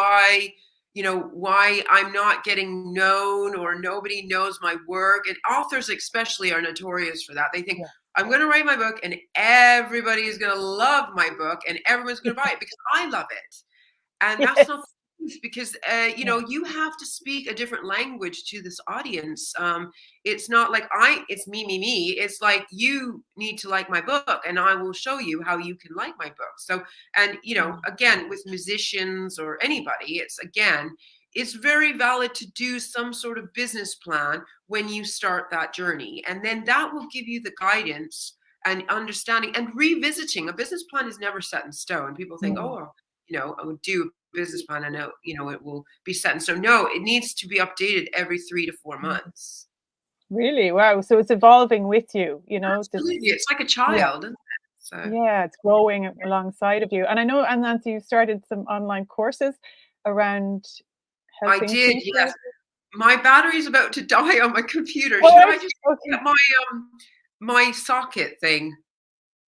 why I'm not getting known or nobody knows my work. And authors especially are notorious for that. They think yeah. I'm going to write my book and everybody is going to love my book and everyone's going to buy it because I love it. And that's not Yes. the truth because Yeah. you have to speak a different language to this audience. It's not like it's me. It's like you need to like my book and I will show you how you can like my book. So, and Mm, again, with musicians or anybody, it's very valid to do some sort of business plan when you start that journey, and then that will give you the guidance and understanding. And revisiting a business plan is never set in stone. People think, mm, oh, I would do a business plan and it will be set in stone. No, it needs to be updated every 3 to 4 mm. months. Really? Wow. So it's evolving with you, Absolutely, this, it's like a yeah. child, isn't it? So Yeah, it's growing alongside of you. And I know, and Nancy, you started some online courses around I helping did, yes. people. My battery's about to die on my computer. All Should right. I just Okay. get my socket thing?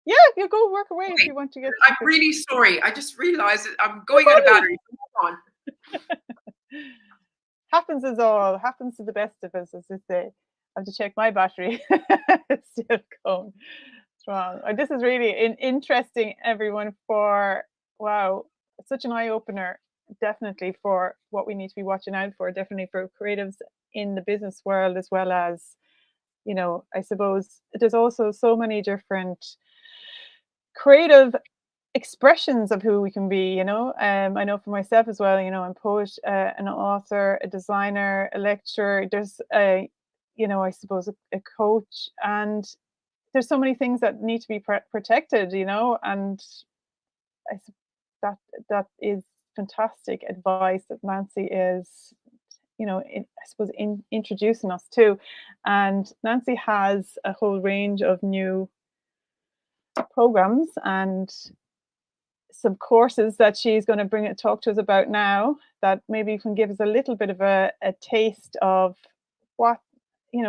Yeah, you go work away if Okay, you want to get I'm something. really sorry. I just realized that I'm No going out of problem. battery. Hold on. Happens is all. Happens to the best of us, as they say. I have to check my battery. It's still going strong. This is really interesting, everyone. For wow, it's such an eye opener. Definitely for what we need to be watching out for. Definitely for creatives in the business world, as well as I suppose there's also so many different creative expressions of who we can be. I know for myself as well. I'm a poet, an author, a designer, a lecturer. There's a I suppose a coach, and there's so many things that need to be protected. And I sup- that that is fantastic advice that Nancy is I suppose introducing us to. And Nancy has a whole range of new programs and some courses that she's going to talk to us about now, that maybe can give us a little bit of a taste of what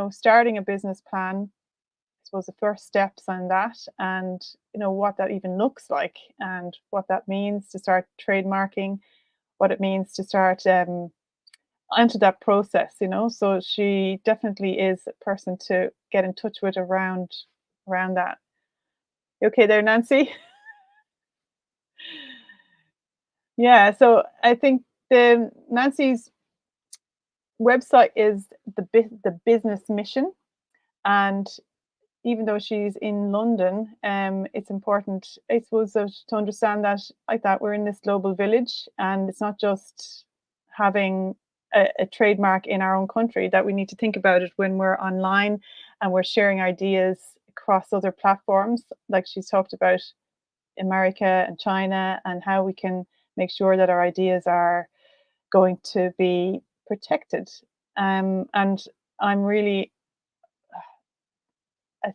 starting a business plan. I suppose the first steps on that, and what that even looks like, and what that means to start trademarking, what it means to start into that process, you know. So she definitely is a person to get in touch with around that. You okay there, Nancy? Yeah. So I think the Nancy's website is the business mission, and even though she's in London, it's important, I suppose, to understand that, like, that we're in this global village, and it's not just having a trademark in our own country. That we need to think about it when we're online and we're sharing ideas across other platforms, like she's talked about America and China, and how we can make sure that our ideas are going to be protected. And I'm really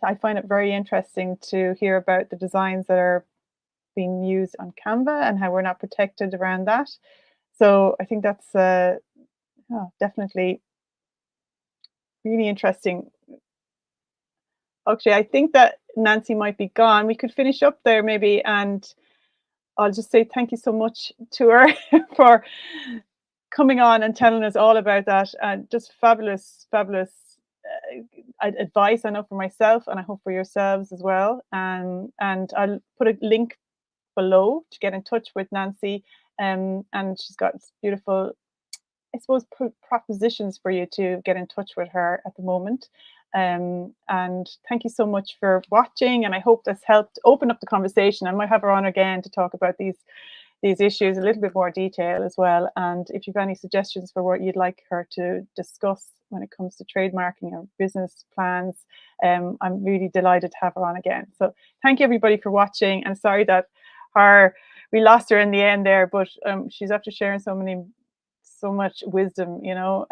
I find it very interesting to hear about the designs that are being used on Canva and how we're not protected around that. So I think that's definitely really interesting. Actually, I think that Nancy might be gone. We could finish up there maybe, and I'll just say thank you so much to her for coming on and telling us all about that. And just fabulous, fabulous advice, I know, for myself, and I hope for yourselves as well. And I'll put a link below to get in touch with Nancy. And she's got beautiful, I suppose, propositions for you to get in touch with her at the moment. And thank you so much for watching, and I hope this helped open up the conversation. I might have her on again to talk about these issues in a little bit more detail as well. And if you've any suggestions for what you'd like her to discuss when it comes to trademarking or business plans, I'm really delighted to have her on again. So thank you everybody for watching, and sorry that we lost her in the end there, but she's after sharing so much wisdom, you know.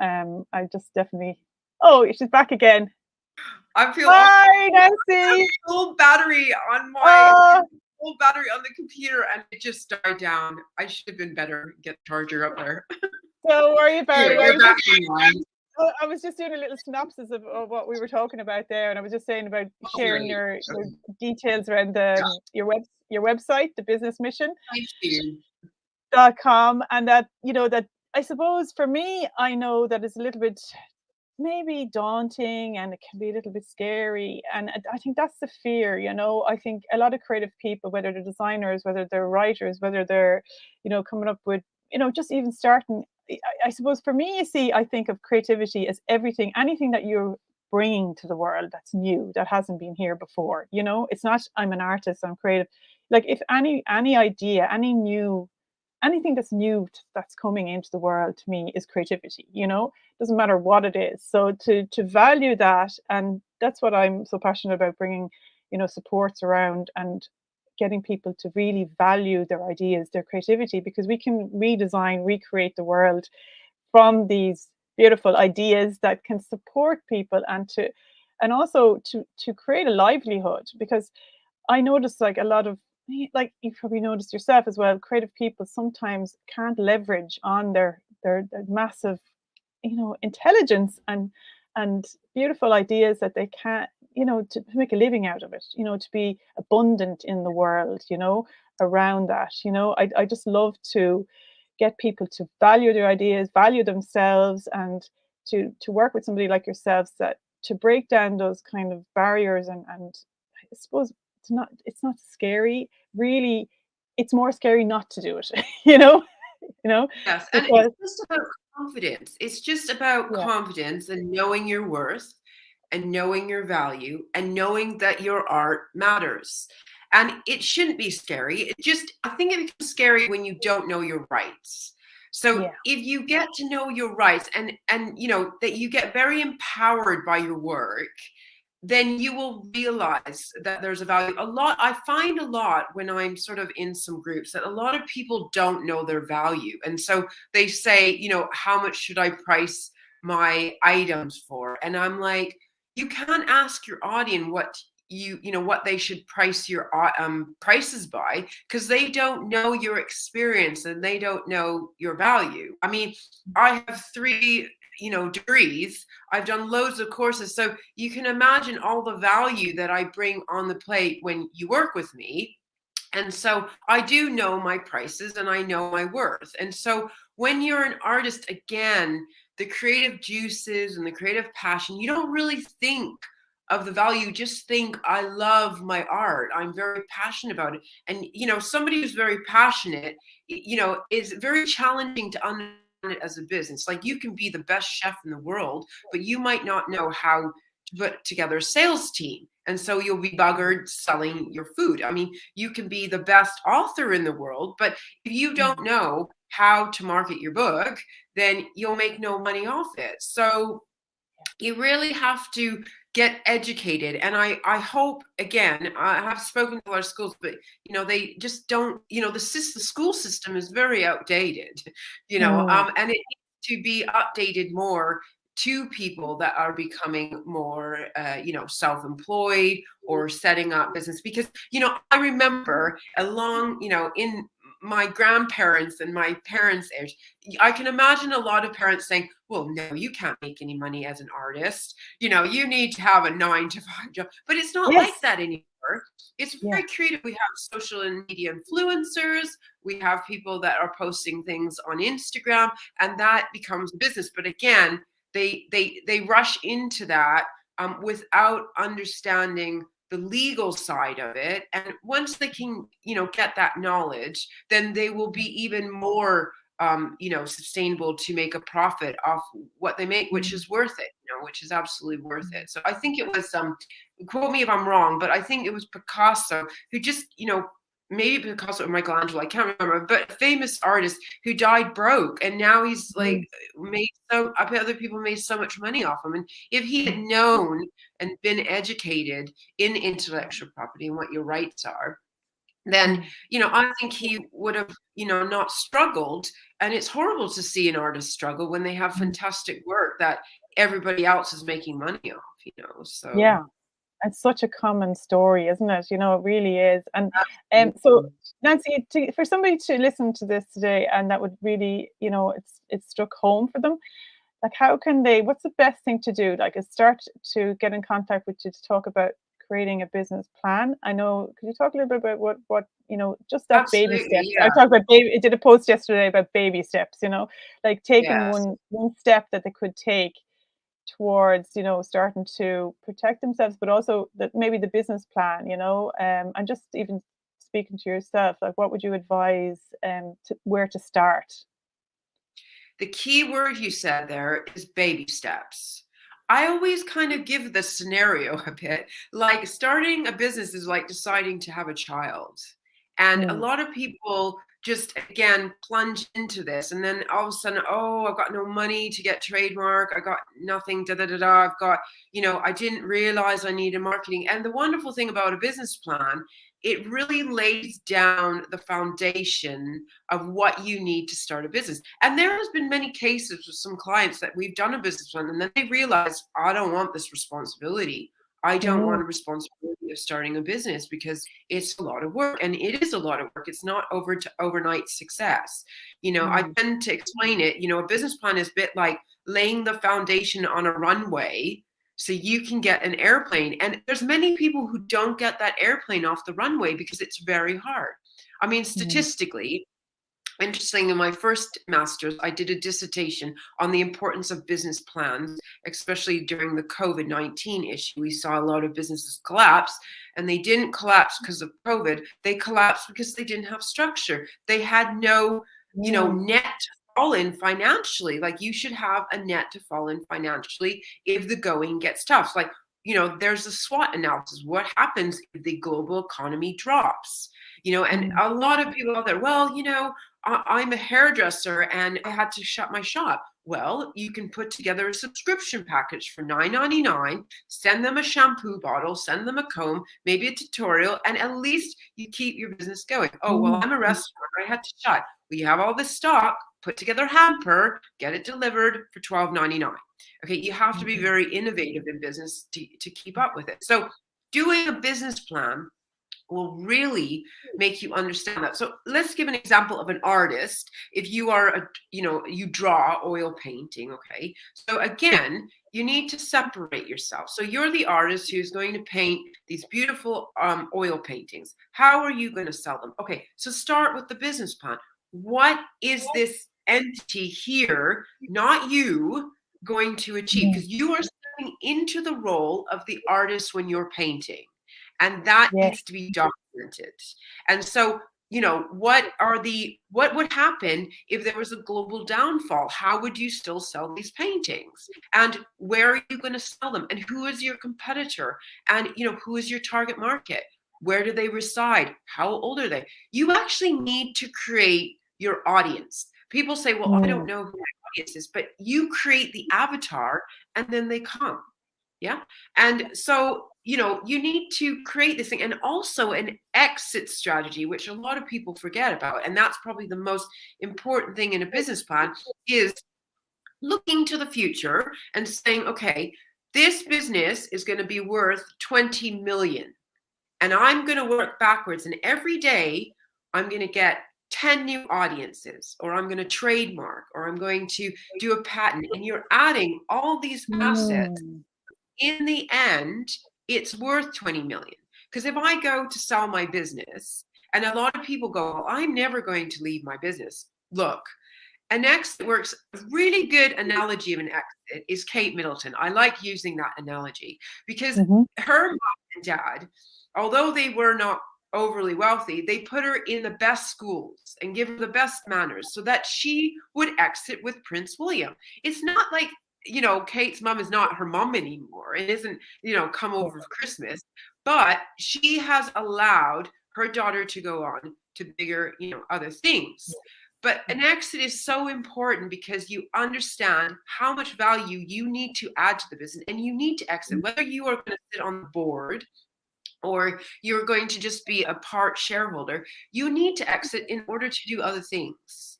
I just definitely, oh, she's back again. I feel Hi, Nancy. Full battery on my full battery on the computer, and it just died down. I should have been better. Get the charger up there. Don't worry about it. I was just doing a little synopsis of what we were talking about there, and I was just saying about sharing your details around your website, the business mission. .com, and that, you know, that I suppose for me, I know that it's a little bit maybe daunting, and it can be a little bit scary, and I think that's the fear, you know. I think a lot of creative people, whether they're designers, whether they're writers, whether they're, you know, coming up with, you know, just even starting, I suppose for me, you see, I think of creativity as anything that you're bringing to the world that's new, that hasn't been here before, you know. It's not, I'm an artist, I'm creative. Like, if any idea, anything that's new that's coming into the world, to me, is creativity, you know. Doesn't matter what it is. So to value that, and that's what I'm so passionate about, bringing, you know, supports around and getting people to really value their ideas, their creativity, because we can redesign, recreate the world from these beautiful ideas that can support people, and also to create a livelihood. Because I notice, like, a lot of, like, you probably noticed yourself as well, creative people sometimes can't leverage on their massive, you know, intelligence and beautiful ideas, that they can't, you know, to make a living out of it, you know, to be abundant in the world, you know, around that, you know. I just love to get people to value their ideas, value themselves, and to work with somebody like yourselves, that to break down those kind of barriers, and I suppose it's not scary, really. It's more scary not to do it. you know. Yes, and it's just about confidence. It's just about confidence and knowing your worth and knowing your value and knowing that your art matters. And it shouldn't be scary. I think it becomes scary when you don't know your rights. So if you get to know your rights, and you know that you get very empowered by your work, then you will realize that there's a value. I find a lot when I'm sort of in some groups, that a lot of people don't know their value. And so they say, you know, how much should I price my items for? And I'm like, you can't ask your audience what they should price your prices by, because they don't know your experience and they don't know your value. I mean, I have 3 degrees. I've done loads of courses. So you can imagine all the value that I bring on the plate when you work with me. And so I do know my prices and I know my worth. And so when you're an artist, again, the creative juices and the creative passion, you don't really think of the value. Just think, I love my art. I'm very passionate about it. And, somebody who's very passionate, is very challenging to understand it as a business. Like, you can be the best chef in the world, but you might not know how to put together a sales team. And so you'll be buggered selling your food. I mean, you can be the best author in the world, but if you don't know how to market your book, then you'll make no money off it. So you really have to get educated. And I hope, again, I have spoken to our schools, but they just don't, the school system is very outdated, and it needs to be updated more to people that are becoming more self-employed or setting up business. Because I remember in my grandparents and my parents' age, I can imagine a lot of parents saying, well, no, you can't make any money as an artist. You need to have a 9-to-5 job. But it's not like that anymore. It's very creative. We have social and media influencers. We have people that are posting things on Instagram, and that becomes business. But again, they rush into that without understanding the legal side of it. And once they can, get that knowledge, then they will be even more, sustainable to make a profit off what they make, which is worth it, which is absolutely worth it. So I think it was, quote me if I'm wrong, but I think it was Picasso who just, maybe Picasso or Michelangelo, I can't remember, but a famous artist who died broke, and now he's like I bet other people made so much money off him. And if he had known and been educated in intellectual property and what your rights are, then I think he would have not struggled. And it's horrible to see an artist struggle when they have fantastic work that everybody else is making money off. So yeah. It's such a common story, isn't it? It really is. And so, Nancy, for somebody to listen to this today and that would really, it's struck home for them, like, how can what's the best thing to do? Like, start to get in contact with you to talk about creating a business plan. I know, could you talk a little bit about what just that baby steps? Yeah. I talked about I did a post yesterday about baby steps, like taking one step that they could take towards starting to protect themselves, but also that maybe the business plan, and just even speaking to yourself, like, what would you advise where to start? The key word you said there is baby steps. I always kind of give the scenario a bit like starting a business is like deciding to have a child. And a lot of people just, again, plunge into this. And then all of a sudden, oh, I've got no money to get trademark. I got nothing, da, da, da, da. I've got, I didn't realize I needed marketing. And the wonderful thing about a business plan, it really lays down the foundation of what you need to start a business. And there has been many cases with some clients that we've done a business plan and then they realize, I don't want this responsibility. I don't want a responsibility of starting a business because it's a lot of work, and it is a lot of work. It's not overnight success. I tend to explain it, a business plan is a bit like laying the foundation on a runway so you can get an airplane. And there's many people who don't get that airplane off the runway because it's very hard. I mean, statistically, interesting, in my first master's, I did a dissertation on the importance of business plans, especially during the COVID-19 issue. We saw a lot of businesses collapse, and they didn't collapse because of COVID. They collapsed because they didn't have structure. They had no, net to fall in financially. Like, you should have a net to fall in financially if the going gets tough. Like, there's a SWOT analysis. What happens if the global economy drops? And a lot of people out there, well, I'm a hairdresser and I had to shut my shop. Well, you can put together a subscription package for $9.99, send them a shampoo bottle, send them a comb, maybe a tutorial, and at least you keep your business going. Oh, well, I'm a restaurant, I had to shut. We have all this stock, put together a hamper, get it delivered for $12.99. Okay, you have to be very innovative in business to keep up with it. So doing a business plan will really make you understand that. So let's give an example of an artist. If you are you draw oil painting, okay? So again, you need to separate yourself. So you're the artist who's going to paint these beautiful oil paintings. How are you going to sell them? Okay, so start with the business plan. What is this entity here, not you, going to achieve? Because you are stepping into the role of the artist when you're painting, and that needs to be documented. And so, you know, what would happen if there was a global downfall? How would you still sell these paintings? And where are you going to sell them? And who is your competitor? And, you know, who is your target market? Where do they reside? How old are they? You actually need to create your audience. People say, well, I don't know who my audience is, but you create the avatar and then they come. Yeah. And so, you know, you need to create this thing, and also an exit strategy, which a lot of people forget about. And that's probably the most important thing in a business plan, is looking to the future and saying, okay, this business is going to be worth 20 million. And I'm going to work backwards. And every day I'm going to get 10 new audiences, or I'm going to trademark, or I'm going to do a patent. And you're adding all these assets. In the end, it's worth 20 million. Because if I go to sell my business, and a lot of people go, well, I'm never going to leave my business. Look, an exit works. A really good analogy of an exit is Kate Middleton. I like using that analogy because her mom and dad, although they were not overly wealthy, they put her in the best schools and give her the best manners so that she would exit with Prince William. It's not like, you know, Kate's mom is not her mom anymore. It isn't, you know, come over for Christmas, but she has allowed her daughter to go on to bigger, you know, other things. But an exit is so important because you understand how much value you need to add to the business, and you need to exit, whether you are going to sit on the board or you're going to just be a part shareholder. You need to exit in order to do other things.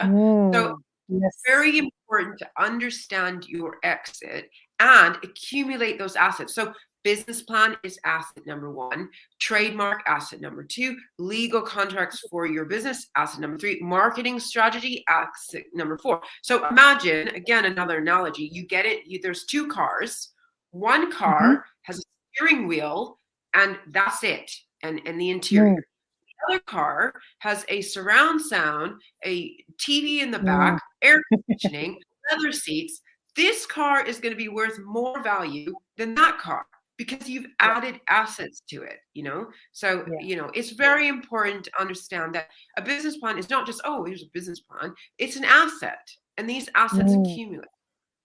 So it's very important to understand your exit and accumulate those assets. So business plan is asset number 1, trademark asset number 2, legal contracts for your business asset number 3, marketing strategy asset number 4. So imagine, again, another analogy, you get it, there's 2 cars. One car has a steering wheel and that's it, and the interior. The other car has a surround sound, a TV in the back, air conditioning, leather seats. This car is going to be worth more value than that car because you've added assets to it, you know? So, you know, it's very important to understand that a business plan is not just, oh, here's a business plan. It's an asset, and these assets accumulate.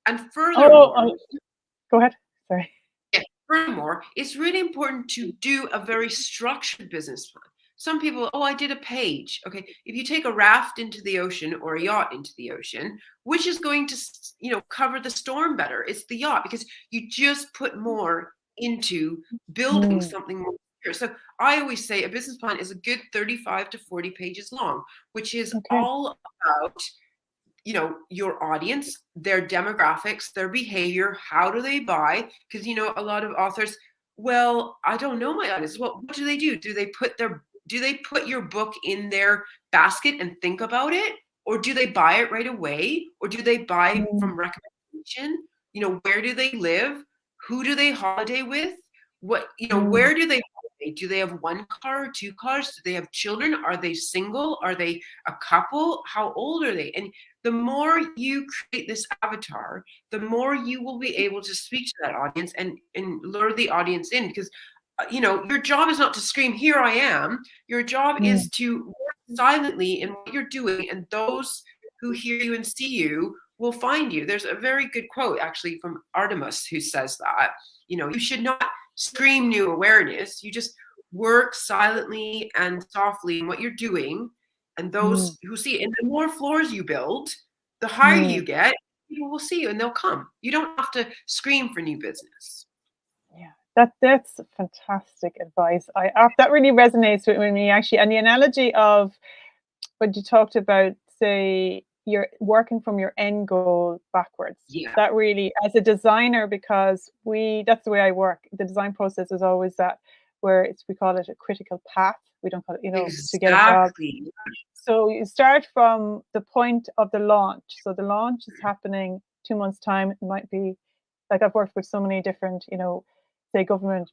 And furthermore, go ahead. Sorry. Yeah, furthermore, it's really important to do a very structured business plan. Some people, oh, I did a page. Okay, if you take a raft into the ocean or a yacht into the ocean, which is going to, you know, cover the storm better? It's the yacht, because you just put more into building something more secure. So I always say a business plan is a good 35 to 40 pages long, which is all about, you know, your audience, their demographics, their behavior, how do they buy? Because, you know, a lot of authors, well, I don't know my audience. Well, what do they do? Do they put your book in their basket and think about it? Or do they buy it right away? Or do they buy from recommendation? You know, where do they live? Who do they holiday with? What, you know, where do they holiday? Do they have 1 car or 2 cars? Do they have children? Are they single? Are they a couple? How old are they? And the more you create this avatar, the more you will be able to speak to that audience and lure the audience in. Because, you know, your job is not to scream, here I am. Your job is to work silently in what you're doing, and those who hear you and see you will find you. There's a very good quote actually from Artemis who says that, you know, you should not scream new awareness. You just work silently and softly in what you're doing. And those who see it, and the more floors you build, the higher you get, people will see you and they'll come. You don't have to scream for new business. Yeah, that's fantastic advice. That really resonates with me, actually. And the analogy of when you talked about, say, you're working from your end goal backwards. That really, as a designer, because that's the way I work. The design process is always that, where we call it a critical path. We don't call it, you know, to get a job. So you start from the point of the launch. So the launch is happening 2 months' time. It might be, like, I've worked with so many different, you know, say government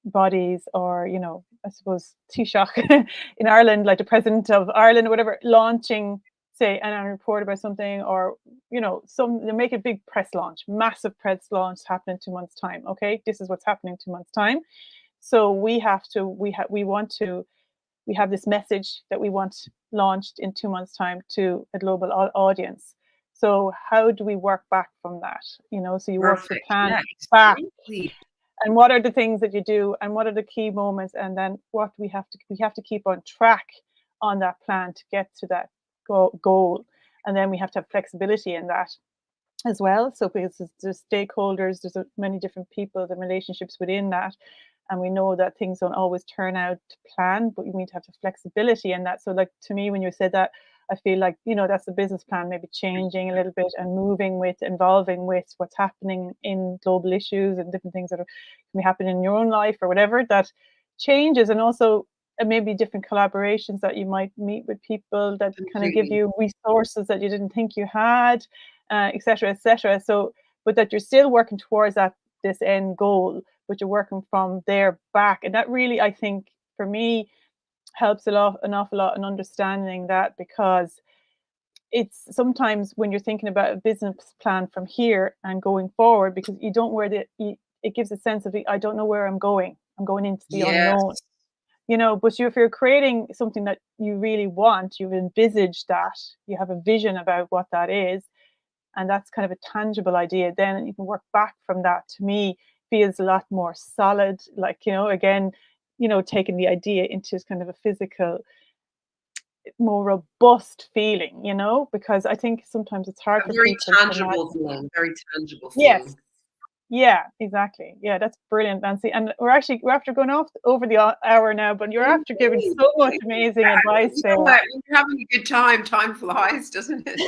bodies, or, you know, I suppose Taoiseach in Ireland, like the president of Ireland or whatever, launching say, and I report about something, or they make a big press launch, massive press launch happening 2 months time. Okay, this is what's happening 2 months time. So we have this message that we want launched in 2 months time to a global audience. So how do we work back from that? So you work the Perfect. plan Yeah, back, exactly. and what are the things that you do, and what are the key moments, and then what we have to keep on track on that plan to get to that goal. And then we have to have flexibility in that as well. So because there's stakeholders, there's many different people, the relationships within that, and we know that things don't always turn out to plan, but you need to have the flexibility in that. So, like, to me, when you said that, I feel like that's the business plan, maybe changing a little bit and involving with what's happening in global issues and different things that can be happening in your own life or whatever that changes, and also maybe different collaborations that you might meet with people that kind of give Completely. you resources that you didn't think you had, et cetera, et cetera. So, but that you're still working towards this end goal, but you're working from there back. And that really, I think, for me, helps an awful lot in understanding that, because it's sometimes when you're thinking about a business plan from here and going forward, because you don't it gives a sense of, I don't know where I'm going. I'm going into the Yes. unknown. But if you're creating something that you really want, you've envisaged that, you have a vision about what that is, and that's kind of a tangible idea, then you can work back from that. To me, feels a lot more solid, like, again, taking the idea into kind of a physical, more robust feeling, because I think sometimes it's hard A for very people to tangible imagine that. feeling, very tangible Yes. feeling. Yeah, exactly. Yeah, that's brilliant, Nancy. And we're after going off over the hour now, but you're after giving Okay. so much amazing advice You know there. what? When you're having a good time, time flies, doesn't it?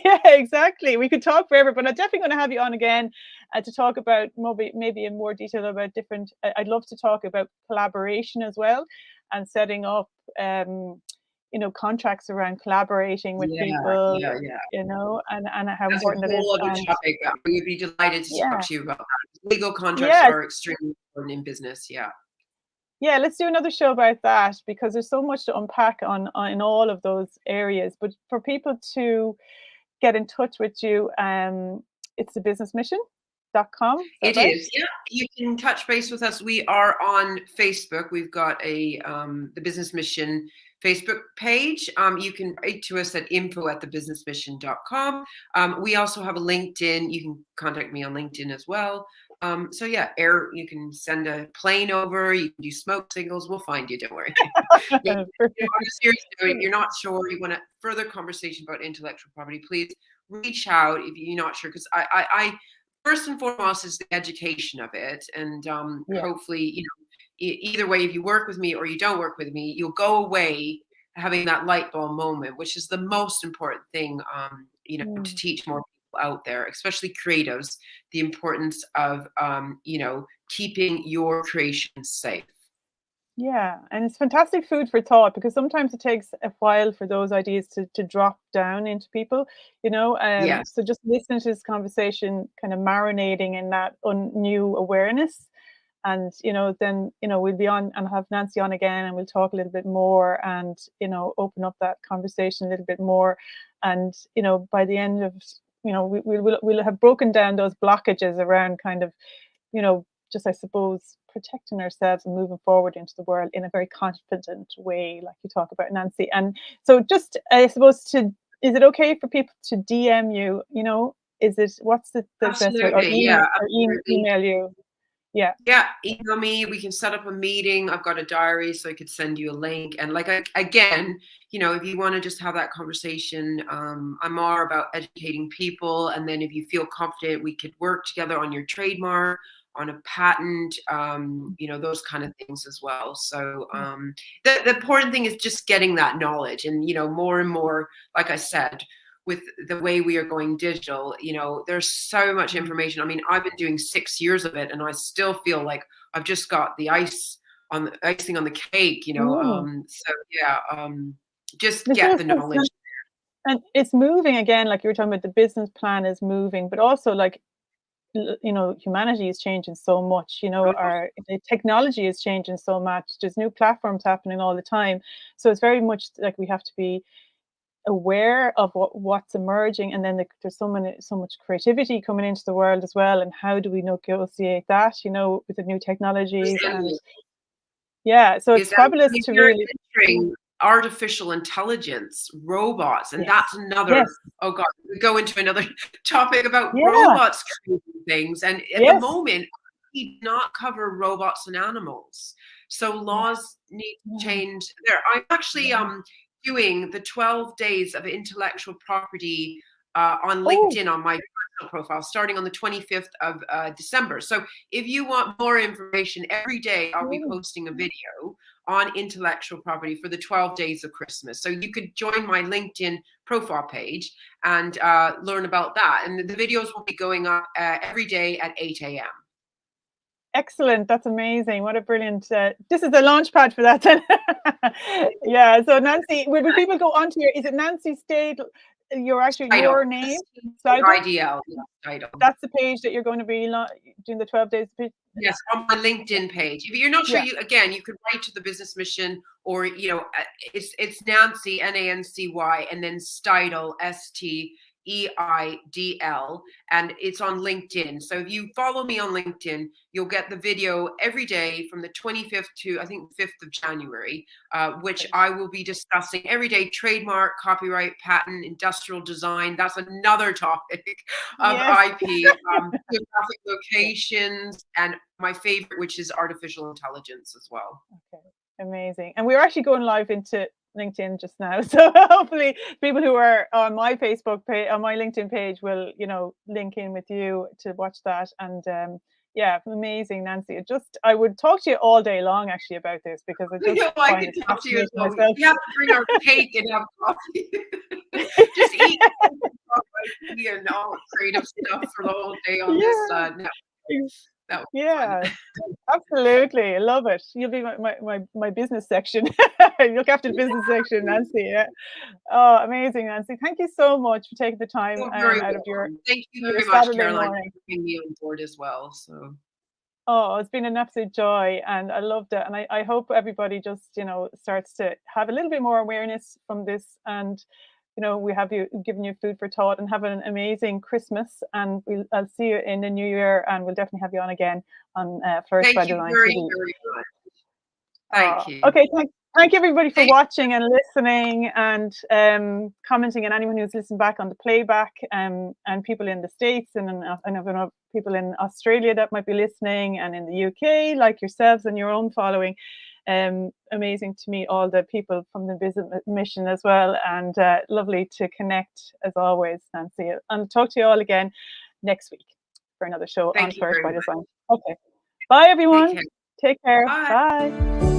Yeah, exactly. We could talk forever, but I'm definitely going to have you on again to talk about maybe in more detail about different. I'd love to talk about collaboration as well, and setting up, contracts around collaborating with Yeah, people, yeah, yeah. and how That's a important that is. whole other And topic. We'd be delighted to talk yeah, to you about that. Legal contracts yeah, are extremely important in business. Yeah. yeah. Let's do another show about that, because there's so much to unpack on in all of those areas. But for people to get in touch with you, it's thebusinessmission.com. Is that It right? is. Yeah. You can touch base with us. We are on Facebook. We've got the Business Mission Facebook page. You can write to us at info@thebusinessmission.com. We also have a LinkedIn. You can contact me on LinkedIn as well. So yeah, you can send a plane over, you can do smoke signals, we'll find you, don't worry. But, on a serious note, you're not sure, you want a further conversation about intellectual property, please reach out if you're not sure, because I first and foremost is the education of it, and Yeah. hopefully, either way, if you work with me or you don't work with me, you'll go away having that light bulb moment, which is the most important thing, to Mm. teach more people out there, especially creatives, the importance of, keeping your creation safe. Yeah, and it's fantastic food for thought, because sometimes it takes a while for those ideas to drop down into people, Yes, so just listening to this conversation, kind of marinating in that new awareness, and then we'll be on and have Nancy on again, and we'll talk a little bit more, and open up that conversation a little bit more, and by the end of we'll have broken down those blockages around kind of just, I suppose, protecting ourselves and moving forward into the world in a very confident way, like you talk about, Nancy. And so, just, I suppose, is it okay for people to DM you? What's the best way, or absolutely. Yeah, absolutely. email you? Yeah. Yeah, email me. We can set up a meeting. I've got a diary, so I could send you a link. And like again, if you want to just have that conversation, I'm more about educating people. And then if you feel confident, we could work together on your trademark, on a patent, those kind of things as well. So Yeah. the important thing is just getting that knowledge, and more and more, like I said, with the way we are going digital, there's so much Mm. information. I mean, I've been doing 6 years of it, and I still feel like I've just got the icing on the cake. Mm. So yeah, just It's get just, the knowledge. and it's moving again, like you were talking about. The business plan is moving, but also, like, humanity is changing so much. Oh, Our the technology is changing so much. There's new platforms happening all the time, so it's very much like we have to be aware of what's emerging, and then there's so much creativity coming into the world as well, and how do we negotiate that, with the new technologies. And yeah, so it's fabulous to really entering artificial intelligence, robots, and yes, that's another yes, oh god, we go into another topic about yeah, robots creating things, and at the yes, moment we do not cover robots and animals, so laws need to change there. I'm actually doing the 12 days of intellectual property on LinkedIn on my personal profile, starting on the 25th of December. So if you want more information, every day I'll be posting a video on intellectual property for the 12 days of Christmas. So you could join my LinkedIn profile page and learn about that. And the videos will be going up every day at 8 a.m. Excellent. That's amazing. What a brilliant, this is the launch pad for that. Yeah. So Nancy, when people go onto is it Nancy Steidl, your name? Steidl. Steidl. That's the page that you're going to be doing the 12 days. Yes, on my LinkedIn page. If you're not sure, you could write to the Business Mission, or it's Nancy, Nancy, and then Steidl, Steidl, and it's on LinkedIn. So if you follow me on LinkedIn, you'll get the video every day from the 25th to I think 5th of January, which I will be discussing every day: trademark, copyright, patent, industrial design. That's another topic of IP, geographic locations, and my favorite, which is artificial intelligence as well. Okay, amazing. And we're actually going live into LinkedIn just now, so hopefully people who are on my Facebook page, on my LinkedIn page, will link in with you to watch that. And yeah, amazing, Nancy. I would talk to you all day long actually about this, because I could talk to you as well. We have to bring our cake and have coffee. Just eat and all creative stuff for the whole day on this network. Absolutely. I love it. You'll be my business section. You look after the business section, Nancy. Yeah. Oh, amazing, Nancy. Thank you so much for taking the time out of your Thank you very much, Caroline, for bringing me on board as well. So oh, it's been an absolute joy, and I loved it. And I hope everybody just starts to have a little bit more awareness from this, and we have given you food for thought, and have an amazing Christmas. And I'll see you in the new year, and we'll definitely have you on again on Flourish by Design TV. Thank you very much. Thank you. Okay, thank you everybody for watching and listening, and commenting, and anyone who's listened back on the playback, and people in the States, and I know people in Australia that might be listening, and in the UK, like yourselves and your own following. Amazing to meet all the people from the Business Mission as well, and lovely to connect as always, Nancy. And talk to you all again next week for another show on Flourish by Design. Okay, bye everyone. Take care. Bye.